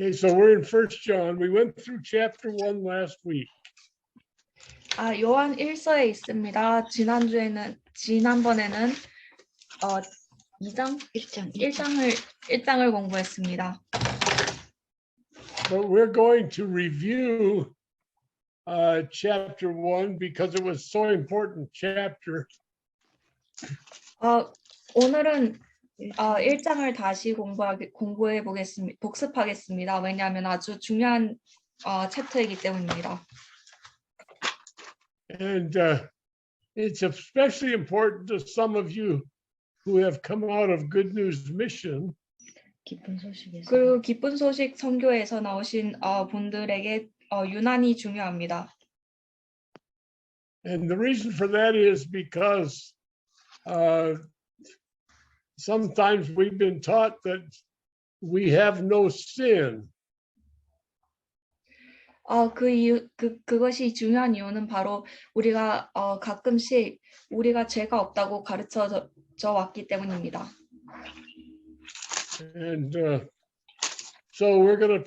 Okay, so we're in First John. We went through chapter 1 last week. 요한 1서에 있습니다. 지난번에는 1장을 공부했습니다. But we're going to review chapter 1 because it was so important chapter. 오늘은 1장을 다시 복습하겠습니다. 왜냐하면 아주 중요한 챕터이기 때문입니다. And it's especially important to some of you who have come out of Good News Mission. 그리고 기쁜 소식 선교에서 나오신 분들에게 유난히 중요합니다. And the reason for that is because sometimes we've been taught that we have no sin. 그것이 중요한 이유는 바로 우리가 가끔씩 우리가 죄가 없다고 가르쳐져 왔기 때문입니다. And so we're gonna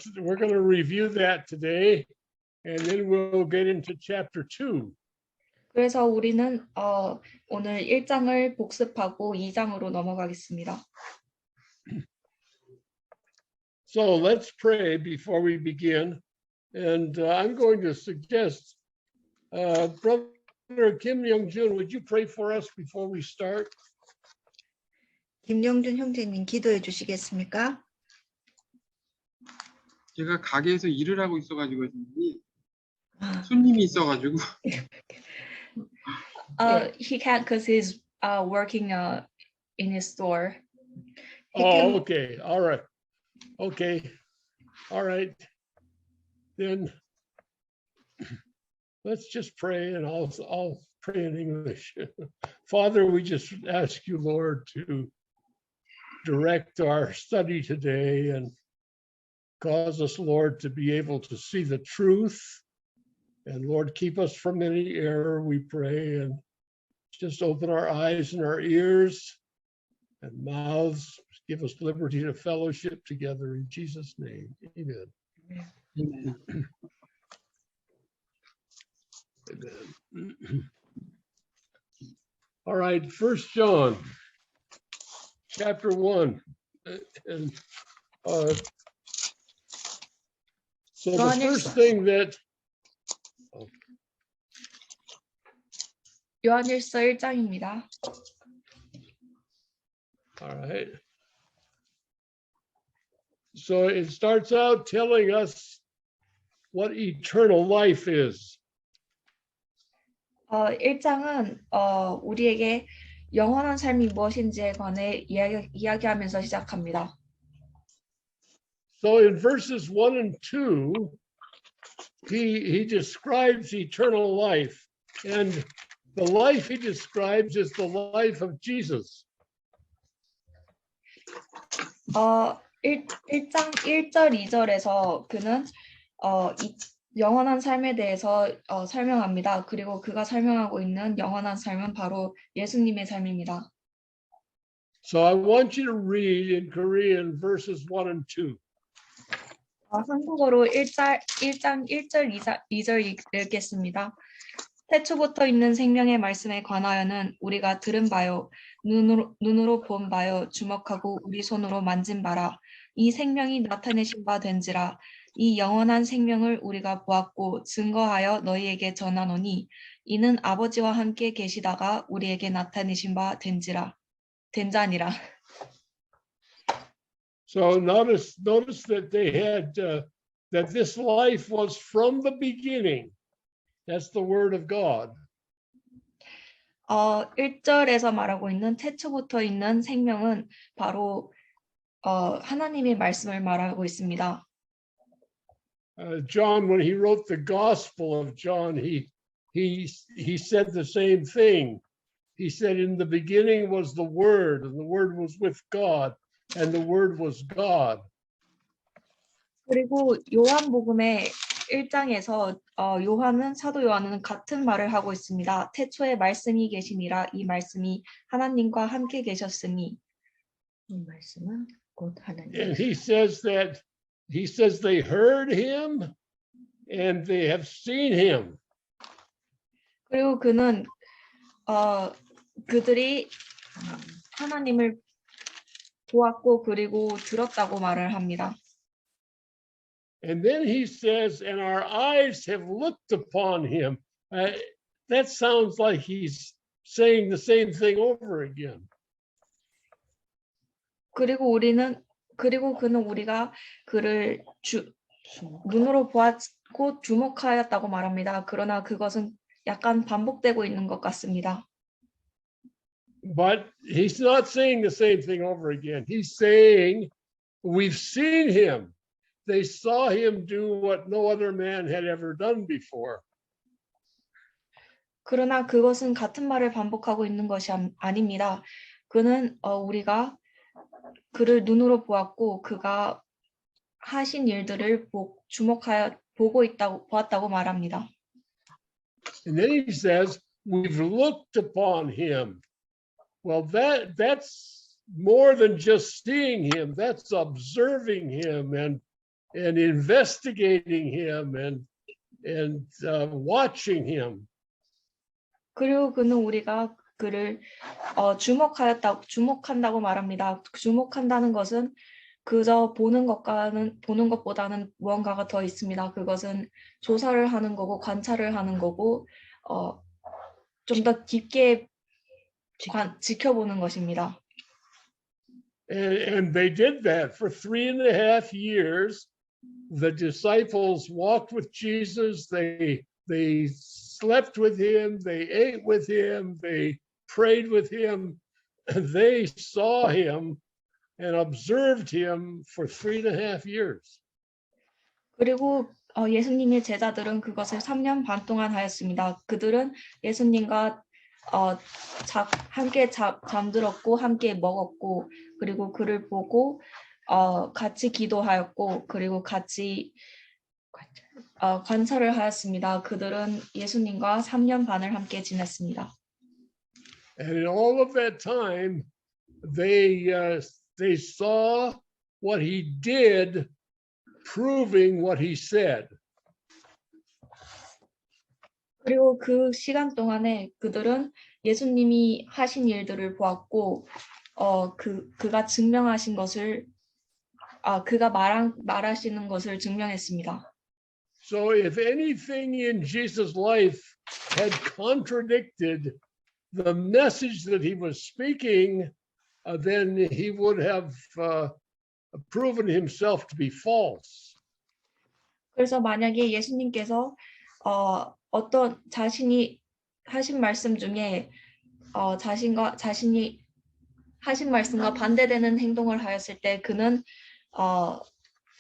review that today, and then we'll get into chapter 2. 그래서 우리는 오늘 1장을 복습하고 2장으로 넘어가겠습니다. So let's pray before we begin. And I'm going to suggest, Brother Kim Young-jun, would you pray for us before we start? 김영준 형제님 기도해 주시겠습니까? 제가 가게에서 일을 하고 있어가지고 손님이 있어가지고. He can't because he's working in his store. Oh, okay. All right. Okay. All right. Then let's just pray, and I'll pray in English. Father, we just ask you, Lord, to direct our study today and cause us, Lord, to be able to see the truth. And Lord, keep us from any error, we pray, and just open our eyes and our ears and mouths. Give us liberty to fellowship together in Jesus' name. Amen. Amen. Amen. All right, First John, chapter 1. And so the first thing that 요한일서 1장입니다. all right. So it starts out telling us what eternal life is. 1장은 우리에게 영원한 삶이 무엇인지에 관해 이야기하면서 시작합니다. So in verses 1 and 2, he describes eternal life, and the life he describes is the life of Jesus. 1장 1절 2절에서 그는 영원한 삶에 대해서 설명합니다. 그리고 그가 설명하고 있는 영원한 삶은 바로 예수님의 삶입니다. So I want you to read in Korean verses 1 and 2. 한국어로 1장 1절 2절 읽겠습니다. 태초부터 있는 생명의 말씀에 관하여는 우리가 들은 바요, 눈으로 본 바요, 주목하고 우리 손으로 만진 바라. 이 생명이 나타내신 바 된지라. 이 영원한 생명을 우리가 보았고 증거하여 너희에게 전하노니 이는 아버지와 함께 계시다가 우리에게 나타내신 바 된자니라. So notice that they had that this life was from the beginning. That's the word of God. 1절에서 말하고 있는 태초부터 있는 생명은 바로 하나님의 말씀을 말하고 있습니다. John, when he wrote the Gospel of John, he said the same thing. He said, "In the beginning was the Word, and the Word was with God, and the Word was God." 그리고 요한복음의 1장에서 사도 요한은 같은 말을 하고 있습니다. 태초에 말씀이 계시니라. 이 말씀이 하나님과 함께 계셨으니. 이 말씀은 곧 하나님. And he says that he says they heard him and they have seen him. 그리고 그는 그들이 하나님을 보았고 그리고 들었다고 말을 합니다. And then he says, and our eyes have looked upon him. That sounds like he's saying the same thing over again. 그리고 그는 우리가 그를 눈으로 보았고 주목하였다고 말합니다. 그러나 그것은 약간 반복되고 있는 것 같습니다. But he's not saying the same thing over again. He's saying, we've seen him. They saw him do what no other man had ever done before. 그러나 그것은 같은 말을 반복하고 있는 것이 아닙니다. 그는 우리가 그를 눈으로 보았고 그가 하신 일들을 보았다고 말합니다. And then he says, we've looked upon him. Well, that's more than just seeing him. That's observing him and investigating him and watching him. 그리고 그는 우리가 그를 주목한다고 말합니다. 주목한다는 것은 그저 보는 것보다는 무언가가 더 있습니다. 그것은 조사를 하는 거고 관찰을 하는 거고 좀 더 깊게 지켜보는 것입니다. And they did that for 3.5 years. The disciples walked with Jesus. They slept with him. They ate with him. They prayed with him. They saw him and observed him for 3.5 years. 그리고 예수님의 제자들은 그것을 3년 반 동안 하였습니다. 그들은 예수님과 함께 잠들었고 함께 먹었고 그리고 그를 보고 같이 기도하였고 그리고 같이 관찰을 하였습니다. 그들은 예수님과 3년 반을 함께 지냈습니다. And in all of that time, they saw what he did, proving what he said. 그리고 그 시간 동안에 그들은 예수님이 하신 일들을 보았고 그가 증명하신 것을 그가 말하시는 것을 증명했습니다. So if anything in Jesus' life had contradicted the message that he was speaking, then he would have proven himself to be false. 그래서 만약에 예수님께서 어떤 자신이 하신 말씀 중에 자신이 하신 말씀과 반대되는 행동을 하였을 때 그는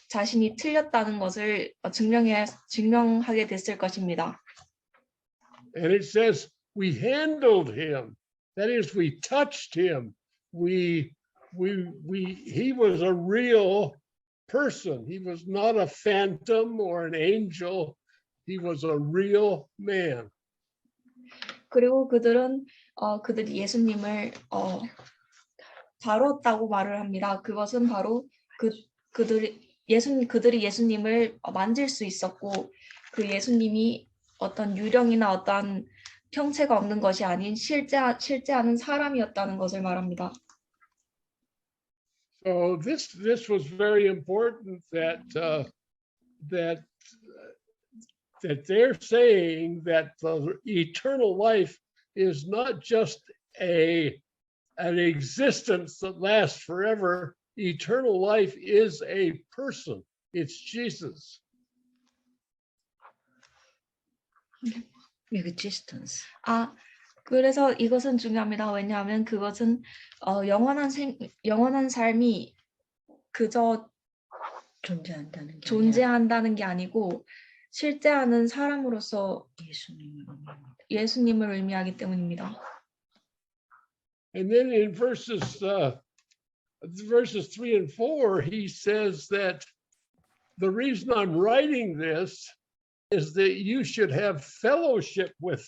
자신이 틀렸다는 것을 증명하게 됐을 것입니다. And it says we handled him. That is, we touched him. He was a real person. He was not a phantom or an angel. He was a real man. 그리고 그들이 예수님을 다뤘다고 말을 합니다. 그것은 바로 그들이 예수님을 만질 수 있었고 그 예수님이 어떤 유령이나 어떤 형체가 없는 것이 아닌 실제하는 사람이었다는 것을 말합니다. So this was very important that they're saying that the eternal life is not just an existence that lasts forever. Eternal life is a person. It's Jesus. existence. 그래서 이것은 중요합니다. 왜냐하면 그것은 영원한 삶이 그저 존재한다는 게 아니고 실제하는 사람으로서 예수님을 의미하기 때문입니다. And then in verses 3 and 4, he says that the reason I'm writing this is that you should have fellowship with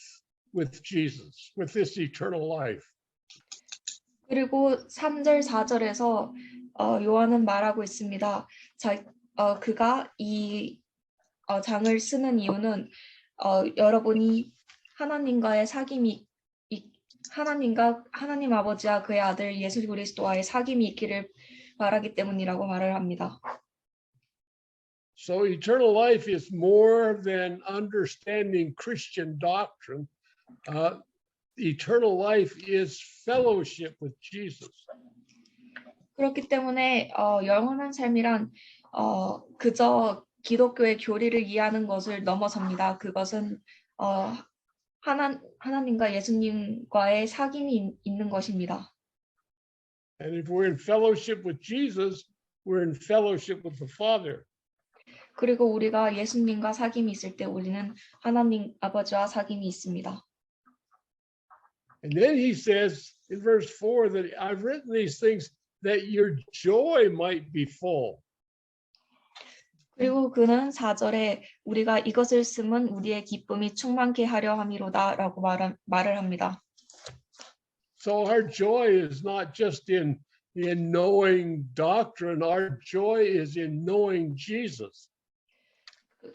Jesus, with this eternal life. 그리고 3절, 4절에서 요한은 말하고 있습니다. 그가 이 장을 쓰는 이유는 여러분이 하나님과의 사귐이 하나님 아버지와 그의 아들 예수 그리스도와의 사귐이 있기를 바라기 때문이라고 말을 합니다. So eternal life is more than understanding Christian doctrine. Eternal life is fellowship with Jesus. 그렇기 때문에 영원한 삶이란 그저 기독교의 교리를 이해하는 것을 넘어섭니다. 그것은 하나님과 예수님과의 사귐이 있는 것입니다. And if we're in fellowship with Jesus, we're in fellowship with the Father. 그리고 우리가 예수님과 사귐이 있을 때 우리는 하나님 아버지와 사귐이 있습니다. And then he says in verse 4 that I've written these things that your joy might be full. 그리고 그는 4절에 우리가 이것을 쓰면 우리의 기쁨이 충만케 하려 함이로다라고 말을 합니다. So our joy is not just in knowing doctrine. Our joy is in knowing Jesus.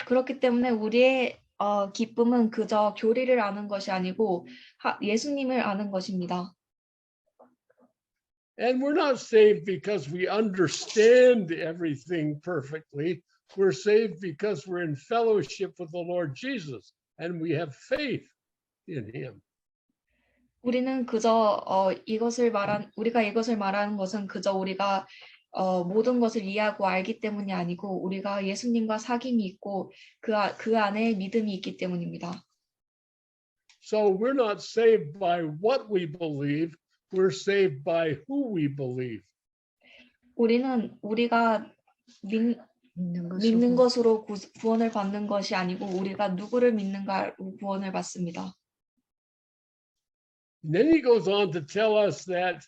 그렇기 때문에 우리의 기쁨은 그저 교리를 아는 것이 아니고 예수님을 아는 것입니다. And we're not saved because we understand everything perfectly. We're saved because we're in fellowship with the Lord Jesus and we have faith in him. 우리는 그저 우리가 이것을 말하는 것은 그저 우리가 모든 것을 이해하고 알기 때문이 아니고 우리가 예수님과 사귐이 있고 그 안에 믿음이 있기 때문입니다. So we're not saved by what we believe. We're saved by who we believe. 우리는 우리가 믿는 것으로 구원을 받는 것이 아니고 우리가 누구를 믿는가로 구원을 받습니다. And then he goes on to tell us that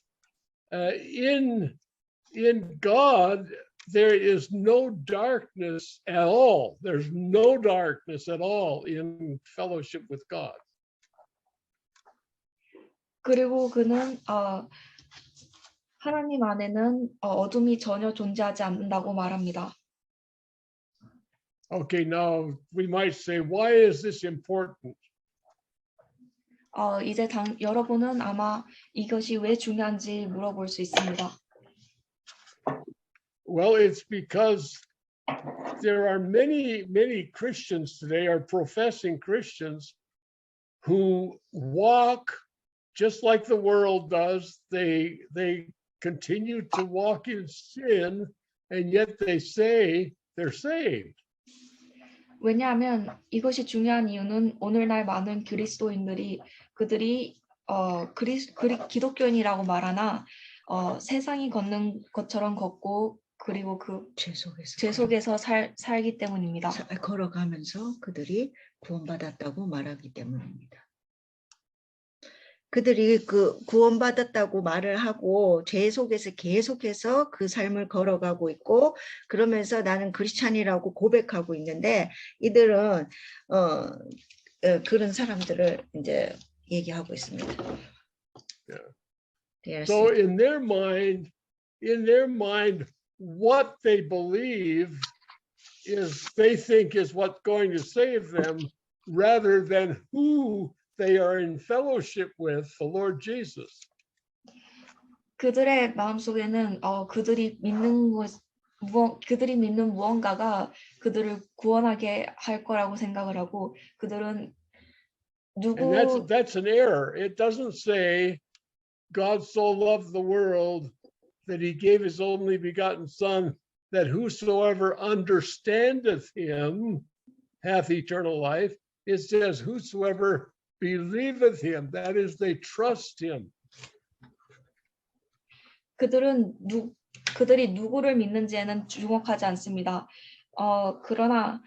in God there is no darkness at all. There's no darkness at all in fellowship with God. 그리고 그는 하나님 안에는 어둠이 전혀 존재하지 않는다고 말합니다. Okay, now we might say, why is this important? 이제 여러분은 아마 이것이 왜 중요한지 물어볼 수 있습니다. Well, it's because there are many Christians today, are professing Christians, who walk just like the world does. They continue to walk in sin, and yet they say they're saved. 왜냐하면 이것이 중요한 이유는 오늘날 많은 그리스도인들이 그들이 기독교인이라고 말하나 세상이 걷는 것처럼 걷고 그리고 죄 속에서 살기 때문입니다. 걸어가면서 그들이 구원받았다고 말하기 때문입니다. 그들이 그 구원받았다고 말을 하고 죄 속에서 계속해서 그 삶을 걸어가고 있고 그러면서 나는 크리스찬이라고 고백하고 있는데 이들은 그런 사람들을 이제 얘기하고 있습니다. So in their mind, what they believe is they think is what's going to save them, rather than who they are in fellowship with, the Lord Jesus. 그들의 마음속에는 그들이 믿는 무언가가 그들을 구원하게 할 거라고 생각을 하고 그들은 And that's an error. It doesn't say God so loved the world that he gave his only begotten son, that whosoever understandeth him hath eternal life. It says whosoever believeth him, that is, they trust him. 그들이 누구를 믿는지에는 주목하지 않습니다. 그러나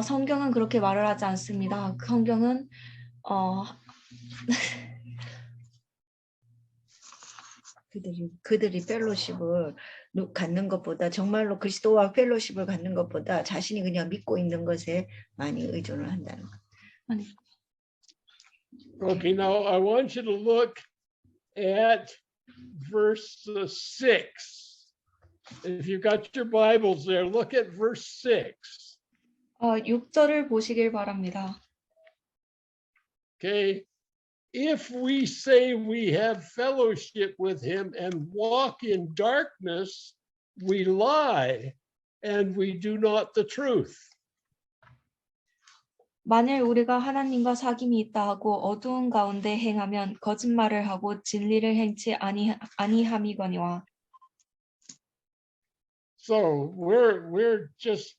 성경은 그렇게 말을 하지 않습니다. 성경은 그들이 펠로십을 갖는 것보다 정말로 그리스도와 펠로십을 갖는 것보다 자신이 그냥 믿고 있는 것에 많이 의존을 한다는 것. Okay, now I want you to look at verse 6. if you've got your Bibles there, look at verse 6. 6절을 보시길 바랍니다. Okay. If we say we have fellowship with him and walk in darkness, we lie and we do not the truth. 만일 우리가 하나님과 사귐이 있다 하고 어두운 가운데 행하면 거짓말을 하고 진리를 행치 아니함이거니와. So we're just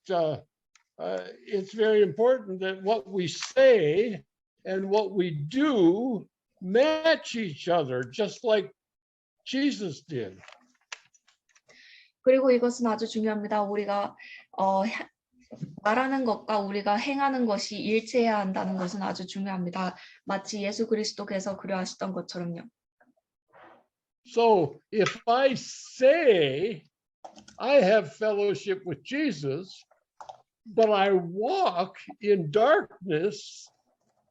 it's very important that what we say and what we do match each other, just like Jesus did. 그리고 이것은 아주 중요합니다. 우리가 말하는 것과 우리가 행하는 것이 일치해야 한다는 것은 아주 중요합니다. 마치 예수 그리스도께서 그러하셨던 것처럼요. So if I say I have fellowship with Jesus, but I walk in darkness,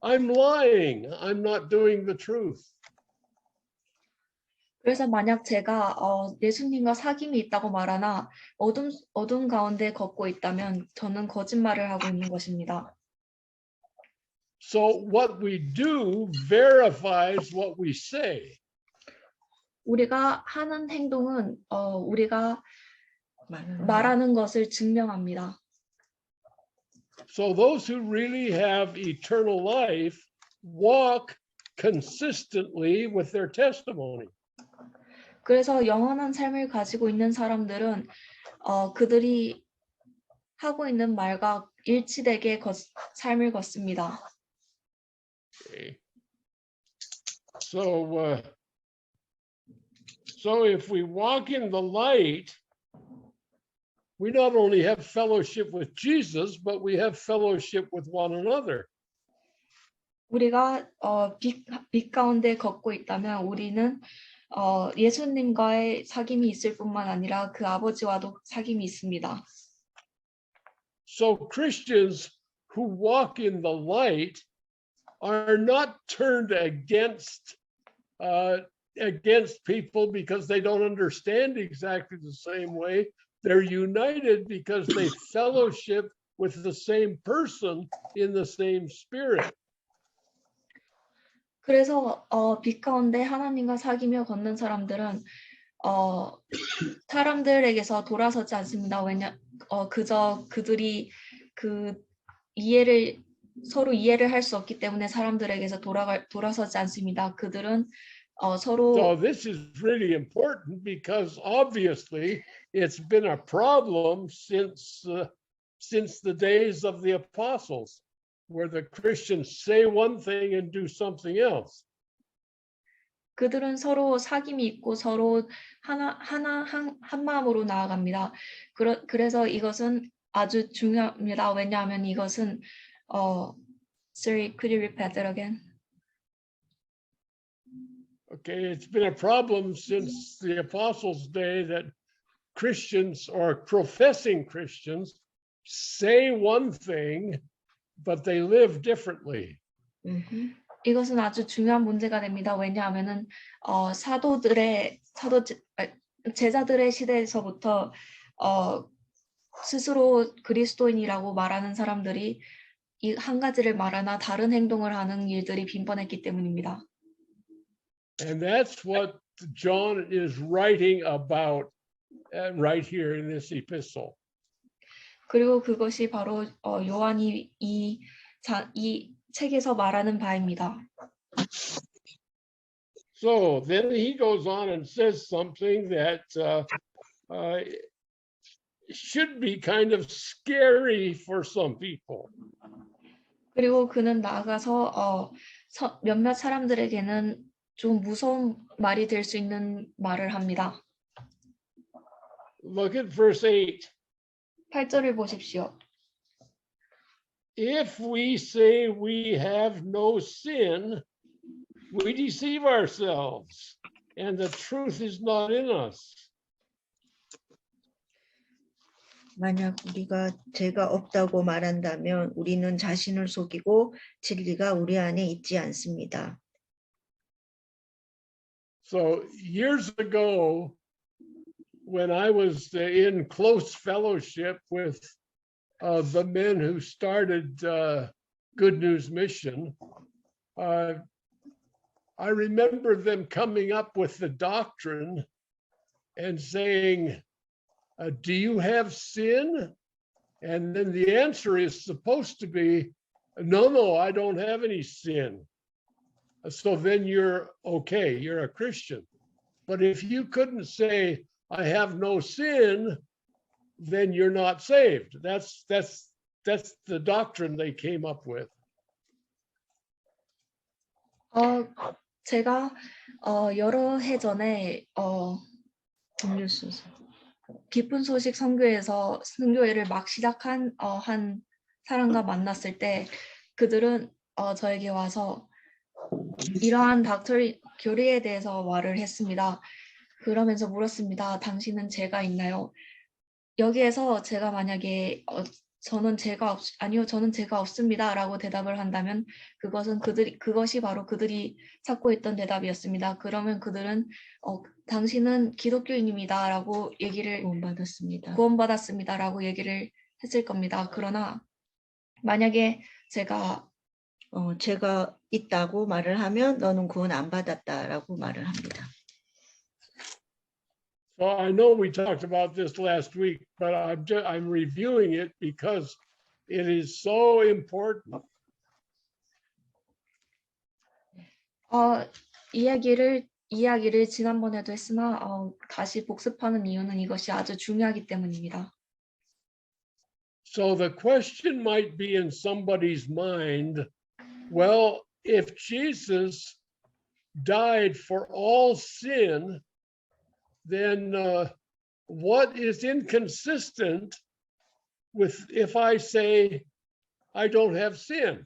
I'm lying. I'm not doing the truth. 그래서 만약 제가 예수님과 사귐이 있다고 말하나 어둠 가운데 걷고 있다면 저는 거짓말을 하고 있는 것입니다. So what we do verifies what we say. 우리가 하는 행동은 우리가 말하는 것을 증명합니다. So those who really have eternal life walk consistently with their testimony. 그래서 영원한 삶을 가지고 있는 사람들은 그들이 하고 있는 말과 일치되게 삶을 걷습니다. Okay. So if we walk in the light, we not only have fellowship with Jesus, but we have fellowship with one another. 우리가 빛 가운데 걷고 있다면 우리는 예수님과의 사귐이 있을 뿐만 아니라 그 아버지와도 사귐이 있습니다. So Christians who walk in the light are not turned against people because they don't understand exactly the same way. They're united because they fellowship with the same person in the same spirit. 그래서 빛 가운데 하나님과 사귀며 걷는 사람들은 사람들에게서 돌아서지 않습니다. 그저 그들이 서로 이해를 할 수 없기 때문에 사람들에게서 돌아서지 않습니다. 그들은 서로. So this is really important because obviously it's been a problem since the days of the apostles, where the Christians say one thing and do something else. 그들은 서로 사귐이 있고 서로 한 마음으로 나아갑니다. 그래서 이것은 아주 중요합니다. 왜냐하면 이것은 sorry, could you repeat that again? Okay, it's been a problem since the apostles' day that Christians or professing Christians say one thing, but they live differently. 이것은 아주 중요한 문제가 됩니다. 왜냐하면은 제자들의 시대에서부터 스스로 그리스도인이라고 말하는 사람들이 이 한 가지를 말하나 다른 행동을 하는 일들이 빈번했기 때문입니다. And that's what John is writing about right here in this epistle. 그리고 그것이 바로 요한이 이 책에서 말하는 바입니다. So then he goes on and says something that should be kind of scary for some people. 그리고 그는 나아가서 몇몇 사람들에게는 좀 무서운 말이 될 수 있는 말을 합니다. Look at verse 8. 8절을 보십시오. If we say we have no sin, we deceive ourselves, and the truth is not in us. 만약 우리가 죄가 없다고 말한다면 우리는 자신을 속이고 진리가 우리 안에 있지 않습니다. So years ago, when I was in close fellowship with the men who started Good News Mission, I remember them coming up with the doctrine and saying, do you have sin? And then the answer is supposed to be, no, I don't have any sin. So then you're okay, you're a Christian. But if you couldn't say, I have no sin, then you're not saved. That's the doctrine they came up with. 제가 여러 해 전에 기쁜 소식 선교에서 선교회를 막 시작한 한 사람과 만났을 때 그들은 저에게 와서 이러한 교리에 대해서 말을 했습니다. 그러면서 물었습니다. 당신은 죄가 있나요? 여기에서 제가 만약에 저는 죄가 없습니다라고 대답을 한다면 그것이 바로 그들이 찾고 있던 대답이었습니다. 그러면 그들은 당신은 기독교인입니다라고 얘기를 구원받았습니다라고 얘기를 했을 겁니다. 그러나 만약에 제가 있다고 말을 하면 너는 구원 안 받았다라고 말을 합니다. So I know we talked about this last week, but I'm reviewing it because it is so important. 이야기를 지난번에도 했으나 다시 복습하는 이유는 이것이 아주 중요하기 때문입니다. So the question might be in somebody's mind, well, if Jesus died for all sin, then what is inconsistent with if I say I don't have sin?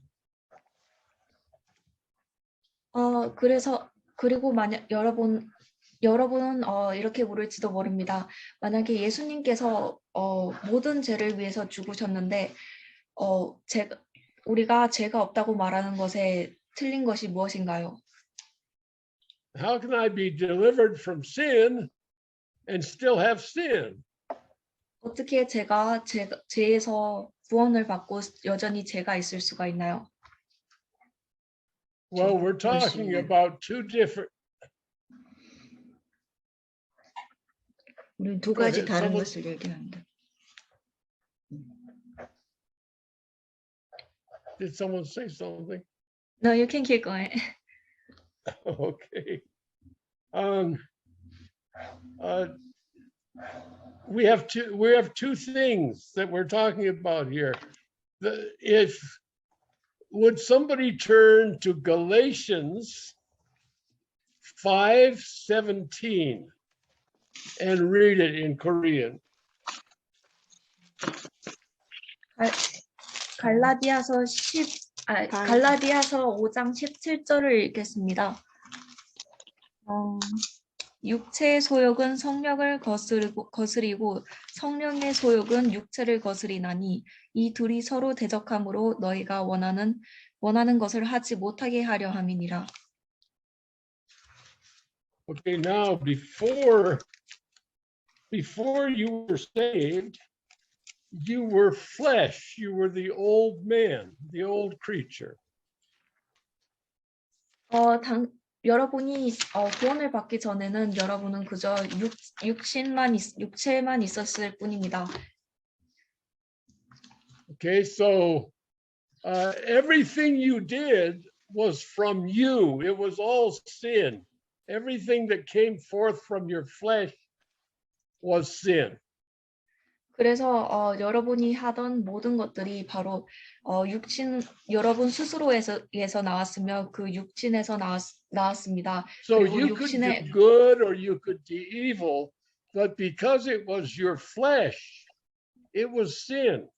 그리고 만약 여러분은 이렇게 물을지도 모릅니다. 만약에 예수님께서 모든 죄를 위해서 죽으셨는데 우리가 죄가 없다고 말하는 것에 틀린 것이 무엇인가요? How can I be delivered from sin and still have sin? 어떻게 제가 죄에서 구원을 받고 여전히 죄가 있을 수가 있나요? Well, we're talking about two different. 우리는 두 Go 가지 ahead. 다른 Someone- 것을 얘기합니다. Did someone say something? No, you can keep going. Okay. We have two things that we're talking about here. Would somebody turn to Galatians 5:17 and read it in Korean? 갈라디아서 5장 17절을 읽겠습니다. 육체의 소욕은 성령을 거스리고 성령의 소욕은 육체를 거스리나니 이 둘이 서로 대적함으로 너희가 원하는 것을 하지 못하게 하려 함이니라. Okay, now before you were saved, you were flesh. You were the old man, the old creature. 여러분이 구원을 받기 전에는 여러분은 그저 육체만 있었을 뿐입니다. Okay, so everything you did was from you. It was all sin. Everything that came forth from your flesh was sin. 그래서 여러분이 하던 모든 것들이 바로 여러분 스스로에서 나왔으며 그 육신에서 나왔습니다. So 그리고 you could do good or you could do evil, but because it was your flesh, it was sin.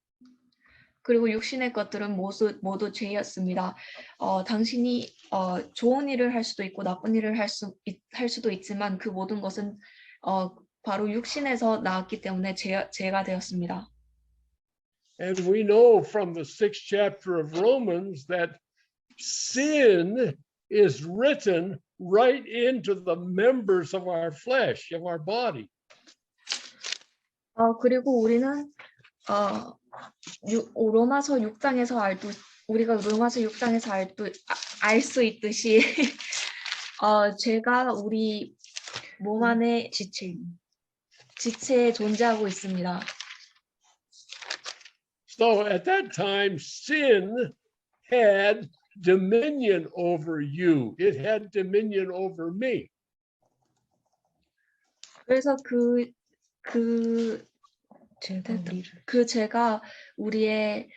그리고 육신의 것들은 모두 죄였습니다. 당신이 좋은 일을 할 수도 있고 나쁜 일을 할 수도 있지만 그 모든 것은 바로 육신에서 나왔기 때문에 죄가 되었습니다. And we know from the 6th chapter of Romans that sin is written right into the members of our flesh, of our body. 그리고 우리는 로마서 6장에서 우리가 로마서 6장에서 알 수 있듯이 죄가 우리 몸 안에 지체에 존재하고 있습니다. So at that time, sin had dominion over you. It had dominion over me. 그래서 제가 우리를 그 죄가 우리의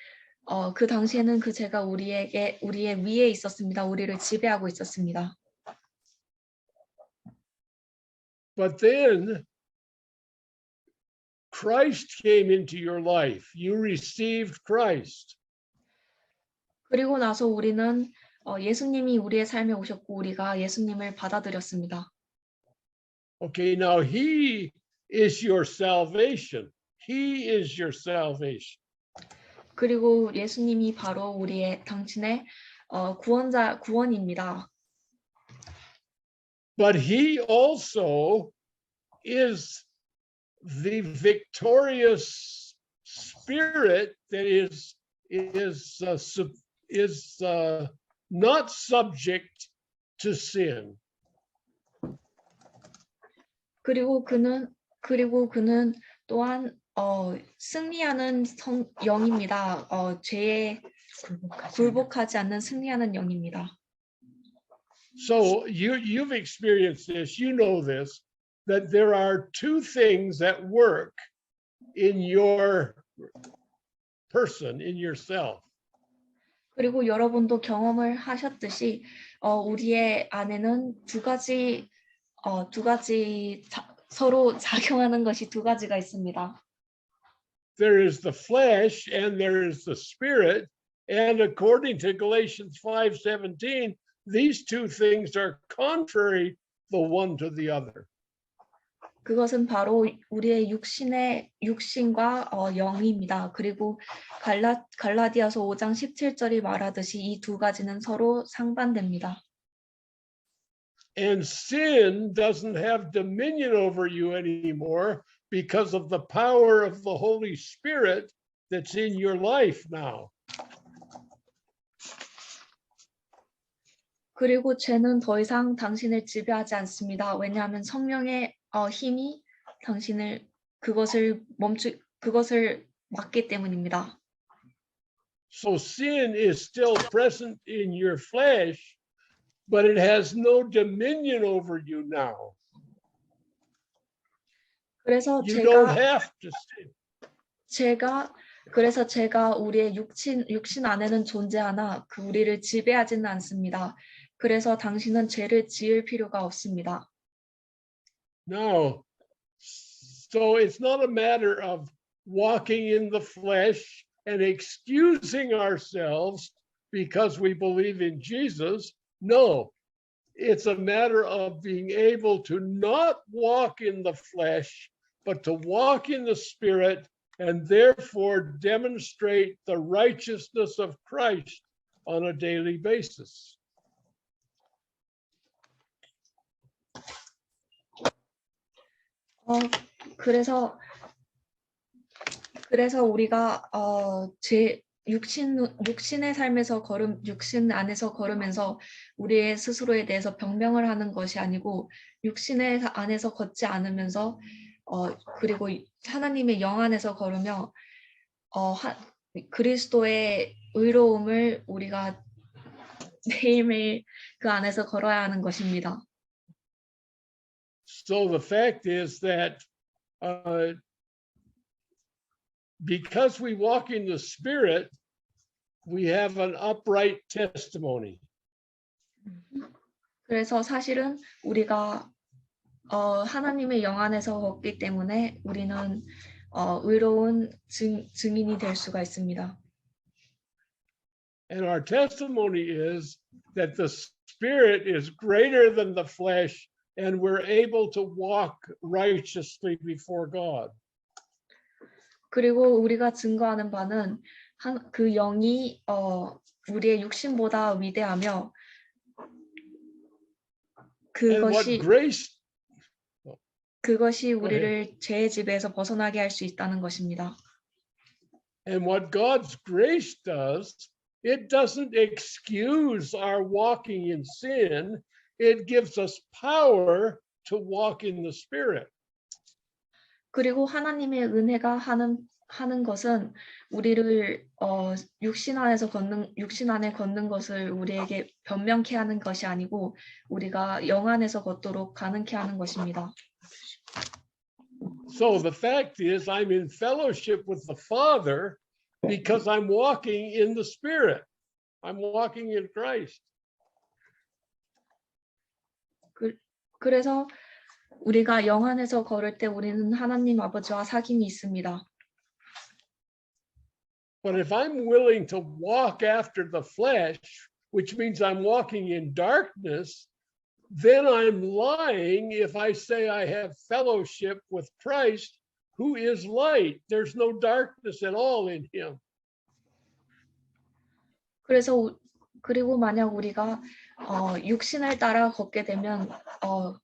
그 당시에는 그 죄가 우리의 위에 있었습니다. 우리를 지배하고 있었습니다. But then Christ came into your life. You received Christ. 그리고 나서 우리는 예수님이 우리의 삶에 오셨고 우리가 예수님을 받아들였습니다. Okay, now he is your salvation. He is your salvation. 그리고 예수님이 바로 당신의 구원입니다. But he also is the victorious spirit that is not subject to sin. 그리고 그는 또한 승리하는 영입니다. 죄에 굴복하지 않는 승리하는 영입니다. So you've experienced this, you know this, that there are two things that work in your person, in yourself. 그리고 여러분도 경험을 하셨듯이 우리의 안에는 두 가지 서로 작용하는 것이 두 가지가 있습니다. There is the flesh and there is the spirit, and according to Galatians 5:17, these two things are contrary the one to the other. 그것은 바로 우리의 육신과 영입니다. 그리고 갈라디아서 5장 17절이 말하듯이 이 두 가지는 서로 상반됩니다. And sin doesn't have dominion over you anymore because of the power of the Holy Spirit that's in your life now. 그리고 죄는 더 이상 당신을 지배하지 않습니다. 왜냐하면 성령의 힘이 그것을 막기 때문입니다. So sin is still present in your flesh, but it has no dominion over you now. 그래서 You don't have to sin. 그래서 제가 우리의 육신 안에는 존재하나 우리를 지배하지는 않습니다. 그래서 당신은 죄를 지을 필요가 없습니다. No. So it's not a matter of walking in the flesh and excusing ourselves because we believe in Jesus. No, it's a matter of being able to not walk in the flesh, but to walk in the Spirit and therefore demonstrate the righteousness of Christ on a daily basis. 그래서 우리가 육신의 삶에서 육신 안에서 걸으면서 우리의 스스로에 대해서 변명을 하는 것이 아니고 육신의 안에서 걷지 않으면서 그리고 하나님의 영 안에서 걸으며 그리스도의 의로움을 우리가 매일매일 그 안에서 걸어야 하는 것입니다. So the fact is that because we walk in the Spirit, we have an upright testimony. 그래서 사실은 우리가 하나님의 영 안에서 걷기 때문에 우리는 의로운 증인이 될 수가 있습니다. And our testimony is that the Spirit is greater than the flesh, and we're able to walk righteously before God. 그리고 우리가 증거하는 바는 그 영이 우리의 육신보다 위대하며 And what 그것이 grace 그것이 Go ahead. 우리를 죄의 지배에서 벗어나게 할 수 있다는 것입니다. And what God's grace does, it doesn't excuse our walking in sin. It gives us power to walk in the Spirit. 그리고 하나님의 은혜가 하는 것은 우리를 육신 안에 걷는 것을 우리에게 변명케 하는 것이 아니고 우리가 영 안에서 걷도록 가능케 하는 것입니다. So the fact is, I'm in fellowship with the Father because I'm walking in the Spirit. I'm walking in Christ. 그래서 우리가 영 안에서 걸을 때 우리는 하나님 아버지와 사귐이 있습니다. But if I'm willing to walk after the flesh, which means I'm walking in darkness, then I'm lying if I say I have fellowship with Christ, who is light. There's no darkness at all in him. 그리고 만약 우리가 육신을 따라 걷게 되면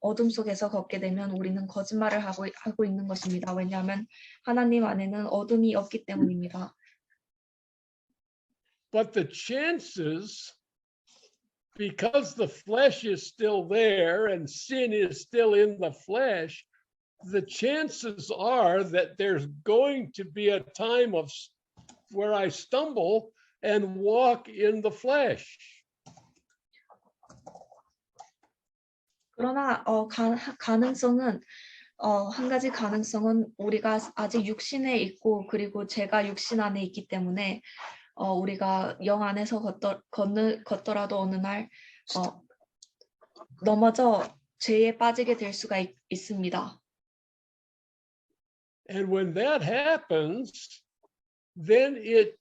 어둠 속에서 걷게 되면 우리는 거짓말을 하고 있는 것입니다. 왜냐하면 하나님 안에는 어둠이 없기 때문입니다. But the chances, because the flesh is still there and sin is still in the flesh, the chances are that there's going to be a time of where I stumble and walk in the flesh. 그러나 가능성은 한 가지 가능성은 우리가 아직 육신에 있고 그리고 죄가 육신 안에 있기 때문에 우리가 영 안에서 걷더라도 어느 날 넘어져 죄에 빠지게 될 수가 있습니다. And when that happens, then it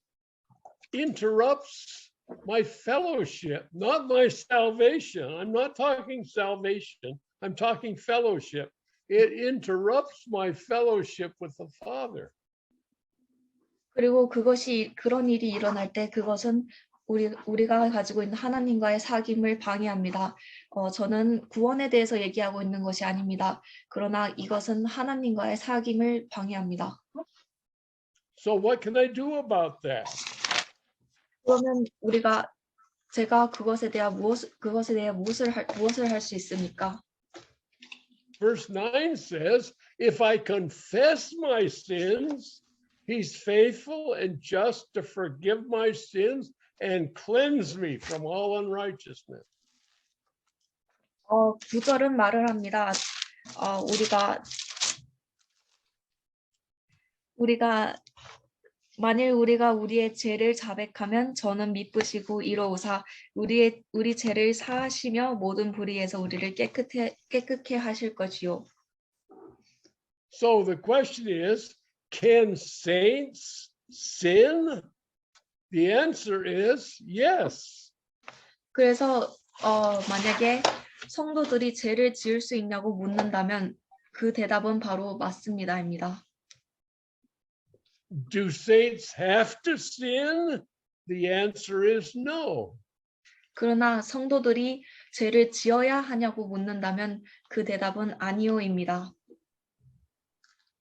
interrupts my fellowship, not my salvation. I'm not talking salvation. I'm talking fellowship. It interrupts my fellowship with the Father. 그리고 그런 일이 일어날 때 그것은 우리가 가지고 있는 하나님과의 사귐을 방해합니다. 저는 구원에 대해서 얘기하고 있는 것이 아닙니다. 그러나 이것은 하나님과의 사귐을 방해합니다. So what can I do about that? 그러면 제가 그것에 대해 무엇을 할 수 있습니까? Verse 9 says, if I confess my sins, he's faithful and just to forgive my sins and cleanse me from all unrighteousness. 9절은 말을 합니다. 우리가 만일 우리가 우리의 죄를 자백하면 저는 미쁘시고 이로우사 우리 죄를 사하시며 모든 불의에서 우리를 깨끗게 하실 것이요. So the question is, can saints sin? The answer is yes. 그래서 만약에 성도들이 죄를 지을 수 있냐고 묻는다면 그 대답은 바로 맞습니다입니다. Do saints have to sin? The answer is no. 그러나 성도들이 죄를 지어야 하냐고 묻는다면 그 대답은 아니오입니다.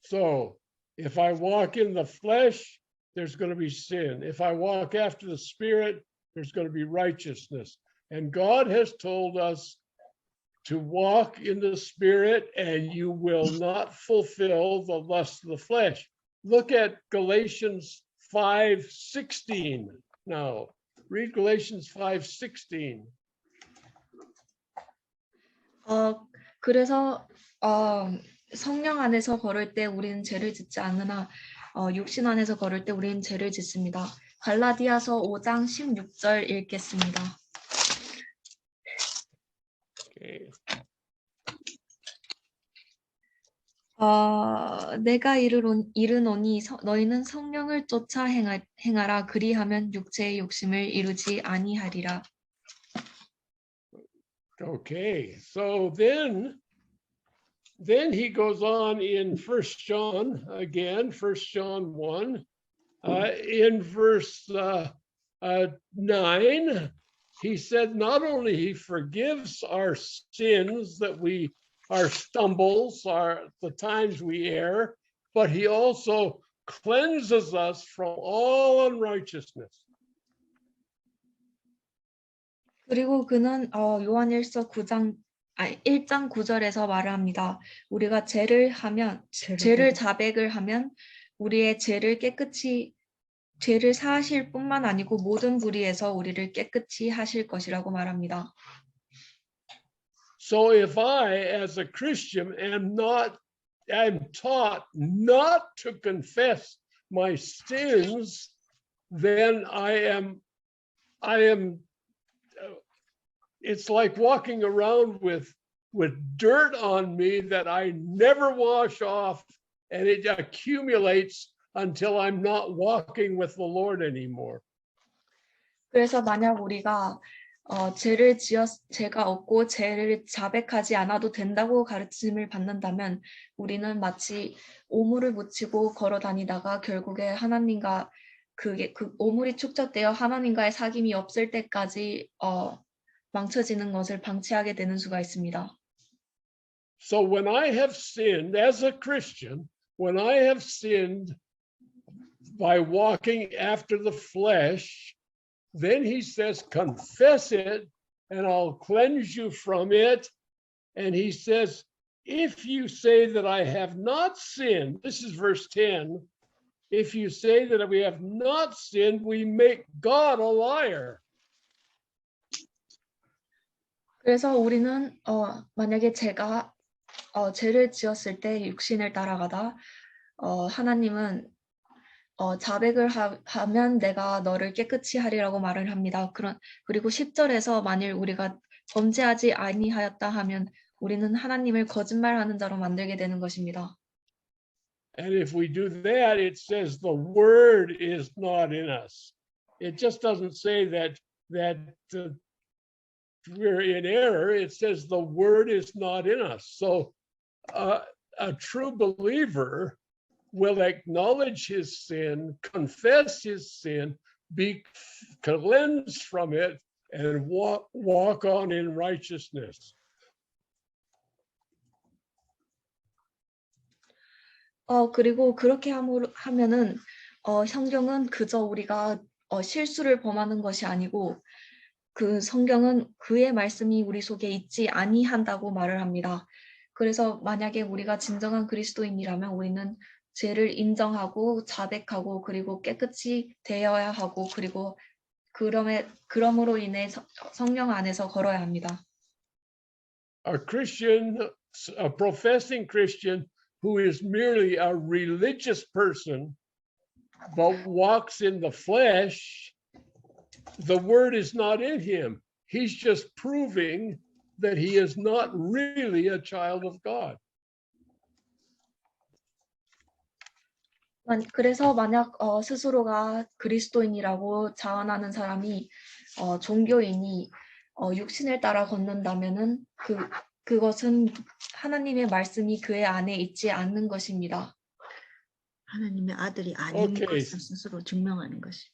So if I walk in the flesh, there's going to be sin. If I walk after the Spirit, there's going to be righteousness. And God has told us to walk in the Spirit and you will not fulfill the lust of the flesh. Look at Galatians 5:16 now. Read Galatians 5:16. 그래서 성령 안에서 걸을 때 우리는 죄를 짓지 않으나 육신 안에서 걸을 때 우리는 죄를 짓습니다. 갈라디아서 5장 16절 읽겠습니다. Okay. 내가 이르노니 너희는 성령을 쫓아 행하라 그리하면 육체의 욕심을 이루지 아니하리라. Okay, so then he goes on in 1 John again, 1 John 1, in verse 9, he said not only he forgives our sins that we our stumbles, the times we err, but he also cleanses us from all unrighteousness. 그리고 그는 요한일서 1장 9절에서 말을 합니다. 우리가 죄를 자백을 하면 우리의 죄를 사하실 뿐만 아니고 모든 불의에서 우리를 깨끗이 하실 것이라고 말합니다. So if I, as a Christian, am taught not to confess my sins, then it's like walking around with dirt on me that I never wash off, and it accumulates until I'm not walking with the Lord anymore. 그래서 만약 우리가 죄가 없고 죄를 자백하지 않아도 된다고 가르침을 받는다면 우리는 마치 오물을 묻히고 걸어 다니다가 결국에 하나님과 그 오물이 축적되어 하나님과의 사귐이 없을 때까지 망쳐지는 것을 방치하게 되는 수가 있습니다. So when I have sinned as a Christian, when I have sinned by walking after the flesh, then he says, confess it and I'll cleanse you from it. And he says, if you say that I have not sinned, this is verse 10, if you say that we have not sinned, we make God a liar. 그래서 우리는 만약에 제가 죄를 지었을 때 육신을 따라가다 하나님은 자백을 하면 내가 너를 깨끗이 하리라고 말을 합니다. 그리고 10절에서 만일 우리가 범죄하지 아니하였다 하면 우리는 하나님을 거짓말하는 자로 만들게 되는 것입니다. And if we do that, it says the word is not in us. It just doesn't say that we're in error. It says the word is not in us. So a true believer will acknowledge his sin, confess his sin, be cleansed from it, and walk on in righteousness. 그리고 그렇게 하면은 성경은 그저 우리가 실수를 범하는 것이 아니고 그 성경은 그의 말씀이 우리 속에 있지 아니한다고 말을 합니다. 그래서 만약에 우리가 진정한 그리스도인이라면 우리는 죄를 인정하고 자백하고 그리고 깨끗이 되어야 하고 그리고 그러므로 인해 성령 안에서 걸어야 합니다. A professing Christian who is merely a religious person but walks in the flesh, the word is not in him. He's just proving that he is not really a child of God. 그래서 만약 스스로가 그리스도인이라고 자언하는 사람이 종교인이 육신을 따라 걷는다면은 그것은 하나님의 말씀이 그의 안에 있지 않는 것입니다. 하나님의 아들이 아닌 것을 스스로 증명하는 것이.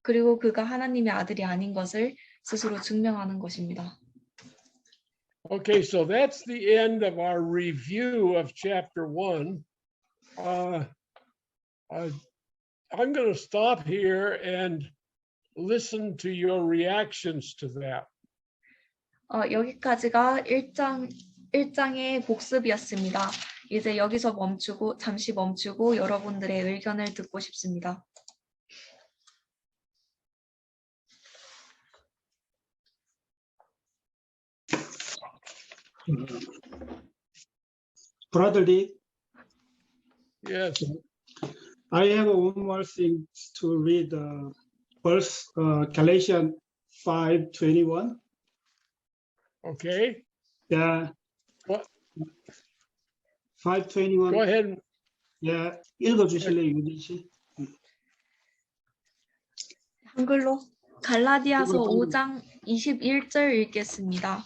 그리고 그가 하나님의 아들이 아닌 것을 스스로 증명하는 것입니다. Okay, so that's the end of our review of chapter 1. I'm going to stop here and listen to your reactions to that. 여기까지가 1장의 복습이었습니다. 이제 여기서 잠시 멈추고 여러분들의 의견을 듣고 싶습니다. Brother Lee, Yes. I have one more thing to read. Verse Galatians 5:21. Okay. Yeah. What? 5:21. Go ahead. Yeah. 읽어주실래요, 유진 씨? 한글로 갈라디아서 5장 21절 읽겠습니다.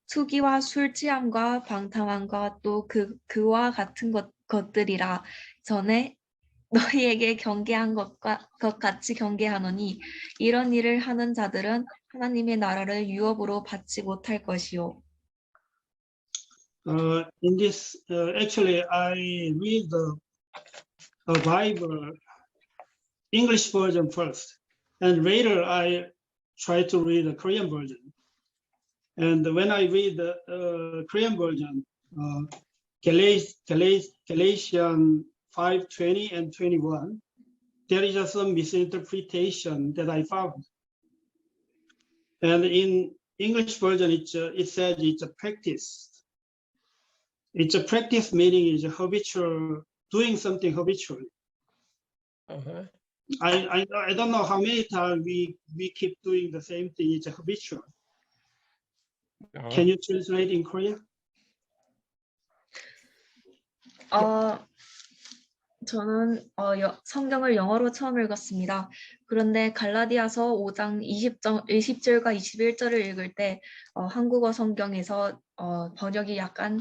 투기와 술 취함과 방탕함과 또 그와 같은 것들이라 전에 너희에게 경계한 것 같이 경계하노니 이런 일을 하는 자들은 하나님의 나라를 유업으로 받지 못할 것이요. In this, actually, I read the Bible English version first, and later I try to read the Korean version. And when I read the Korean version, Galatians 5:20 and 21, there is just some misinterpretation that I found. And in English version, it says it's a practice. It's a practice, meaning is habitual, doing something habitually. Uh-huh. I don't know how many times we keep doing the same thing. It's a habitual. Uh-huh. Can you translate in Korean? 저는 성경을 영어로 처음 읽었습니다. 그런데 갈라디아서 5장 20절과 21절을 읽을 때 한국어 성경에서 번역이 약간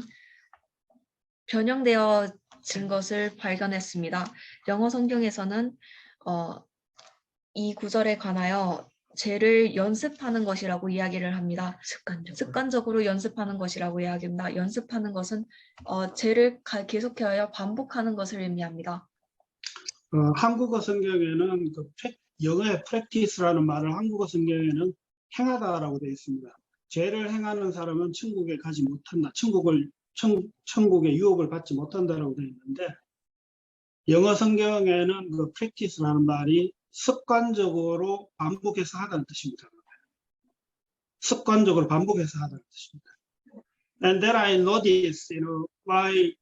변형되어진 것을 발견했습니다. 영어 성경에서는 이 구절에 관하여 죄를 연습하는 것이라고 이야기를 합니다. 습관적으로 연습하는 것이라고 이야기합니다. 연습하는 것은 죄를 계속하여 반복하는 것을 의미합니다. 한국어 성경에는 영어의 practice라는 말을 한국어 성경에는 행하다라고 되어 있습니다. 죄를 행하는 사람은 천국에 가지 못한다. 천국의 유혹을 받지 못한다라고 되어 있는데, 영어 성경에는 그 practice라는 말이 습관적으로 반복해서 하다는 뜻입니다. 습관적으로 반복해서 하다는 뜻입니다. And then I noticed, why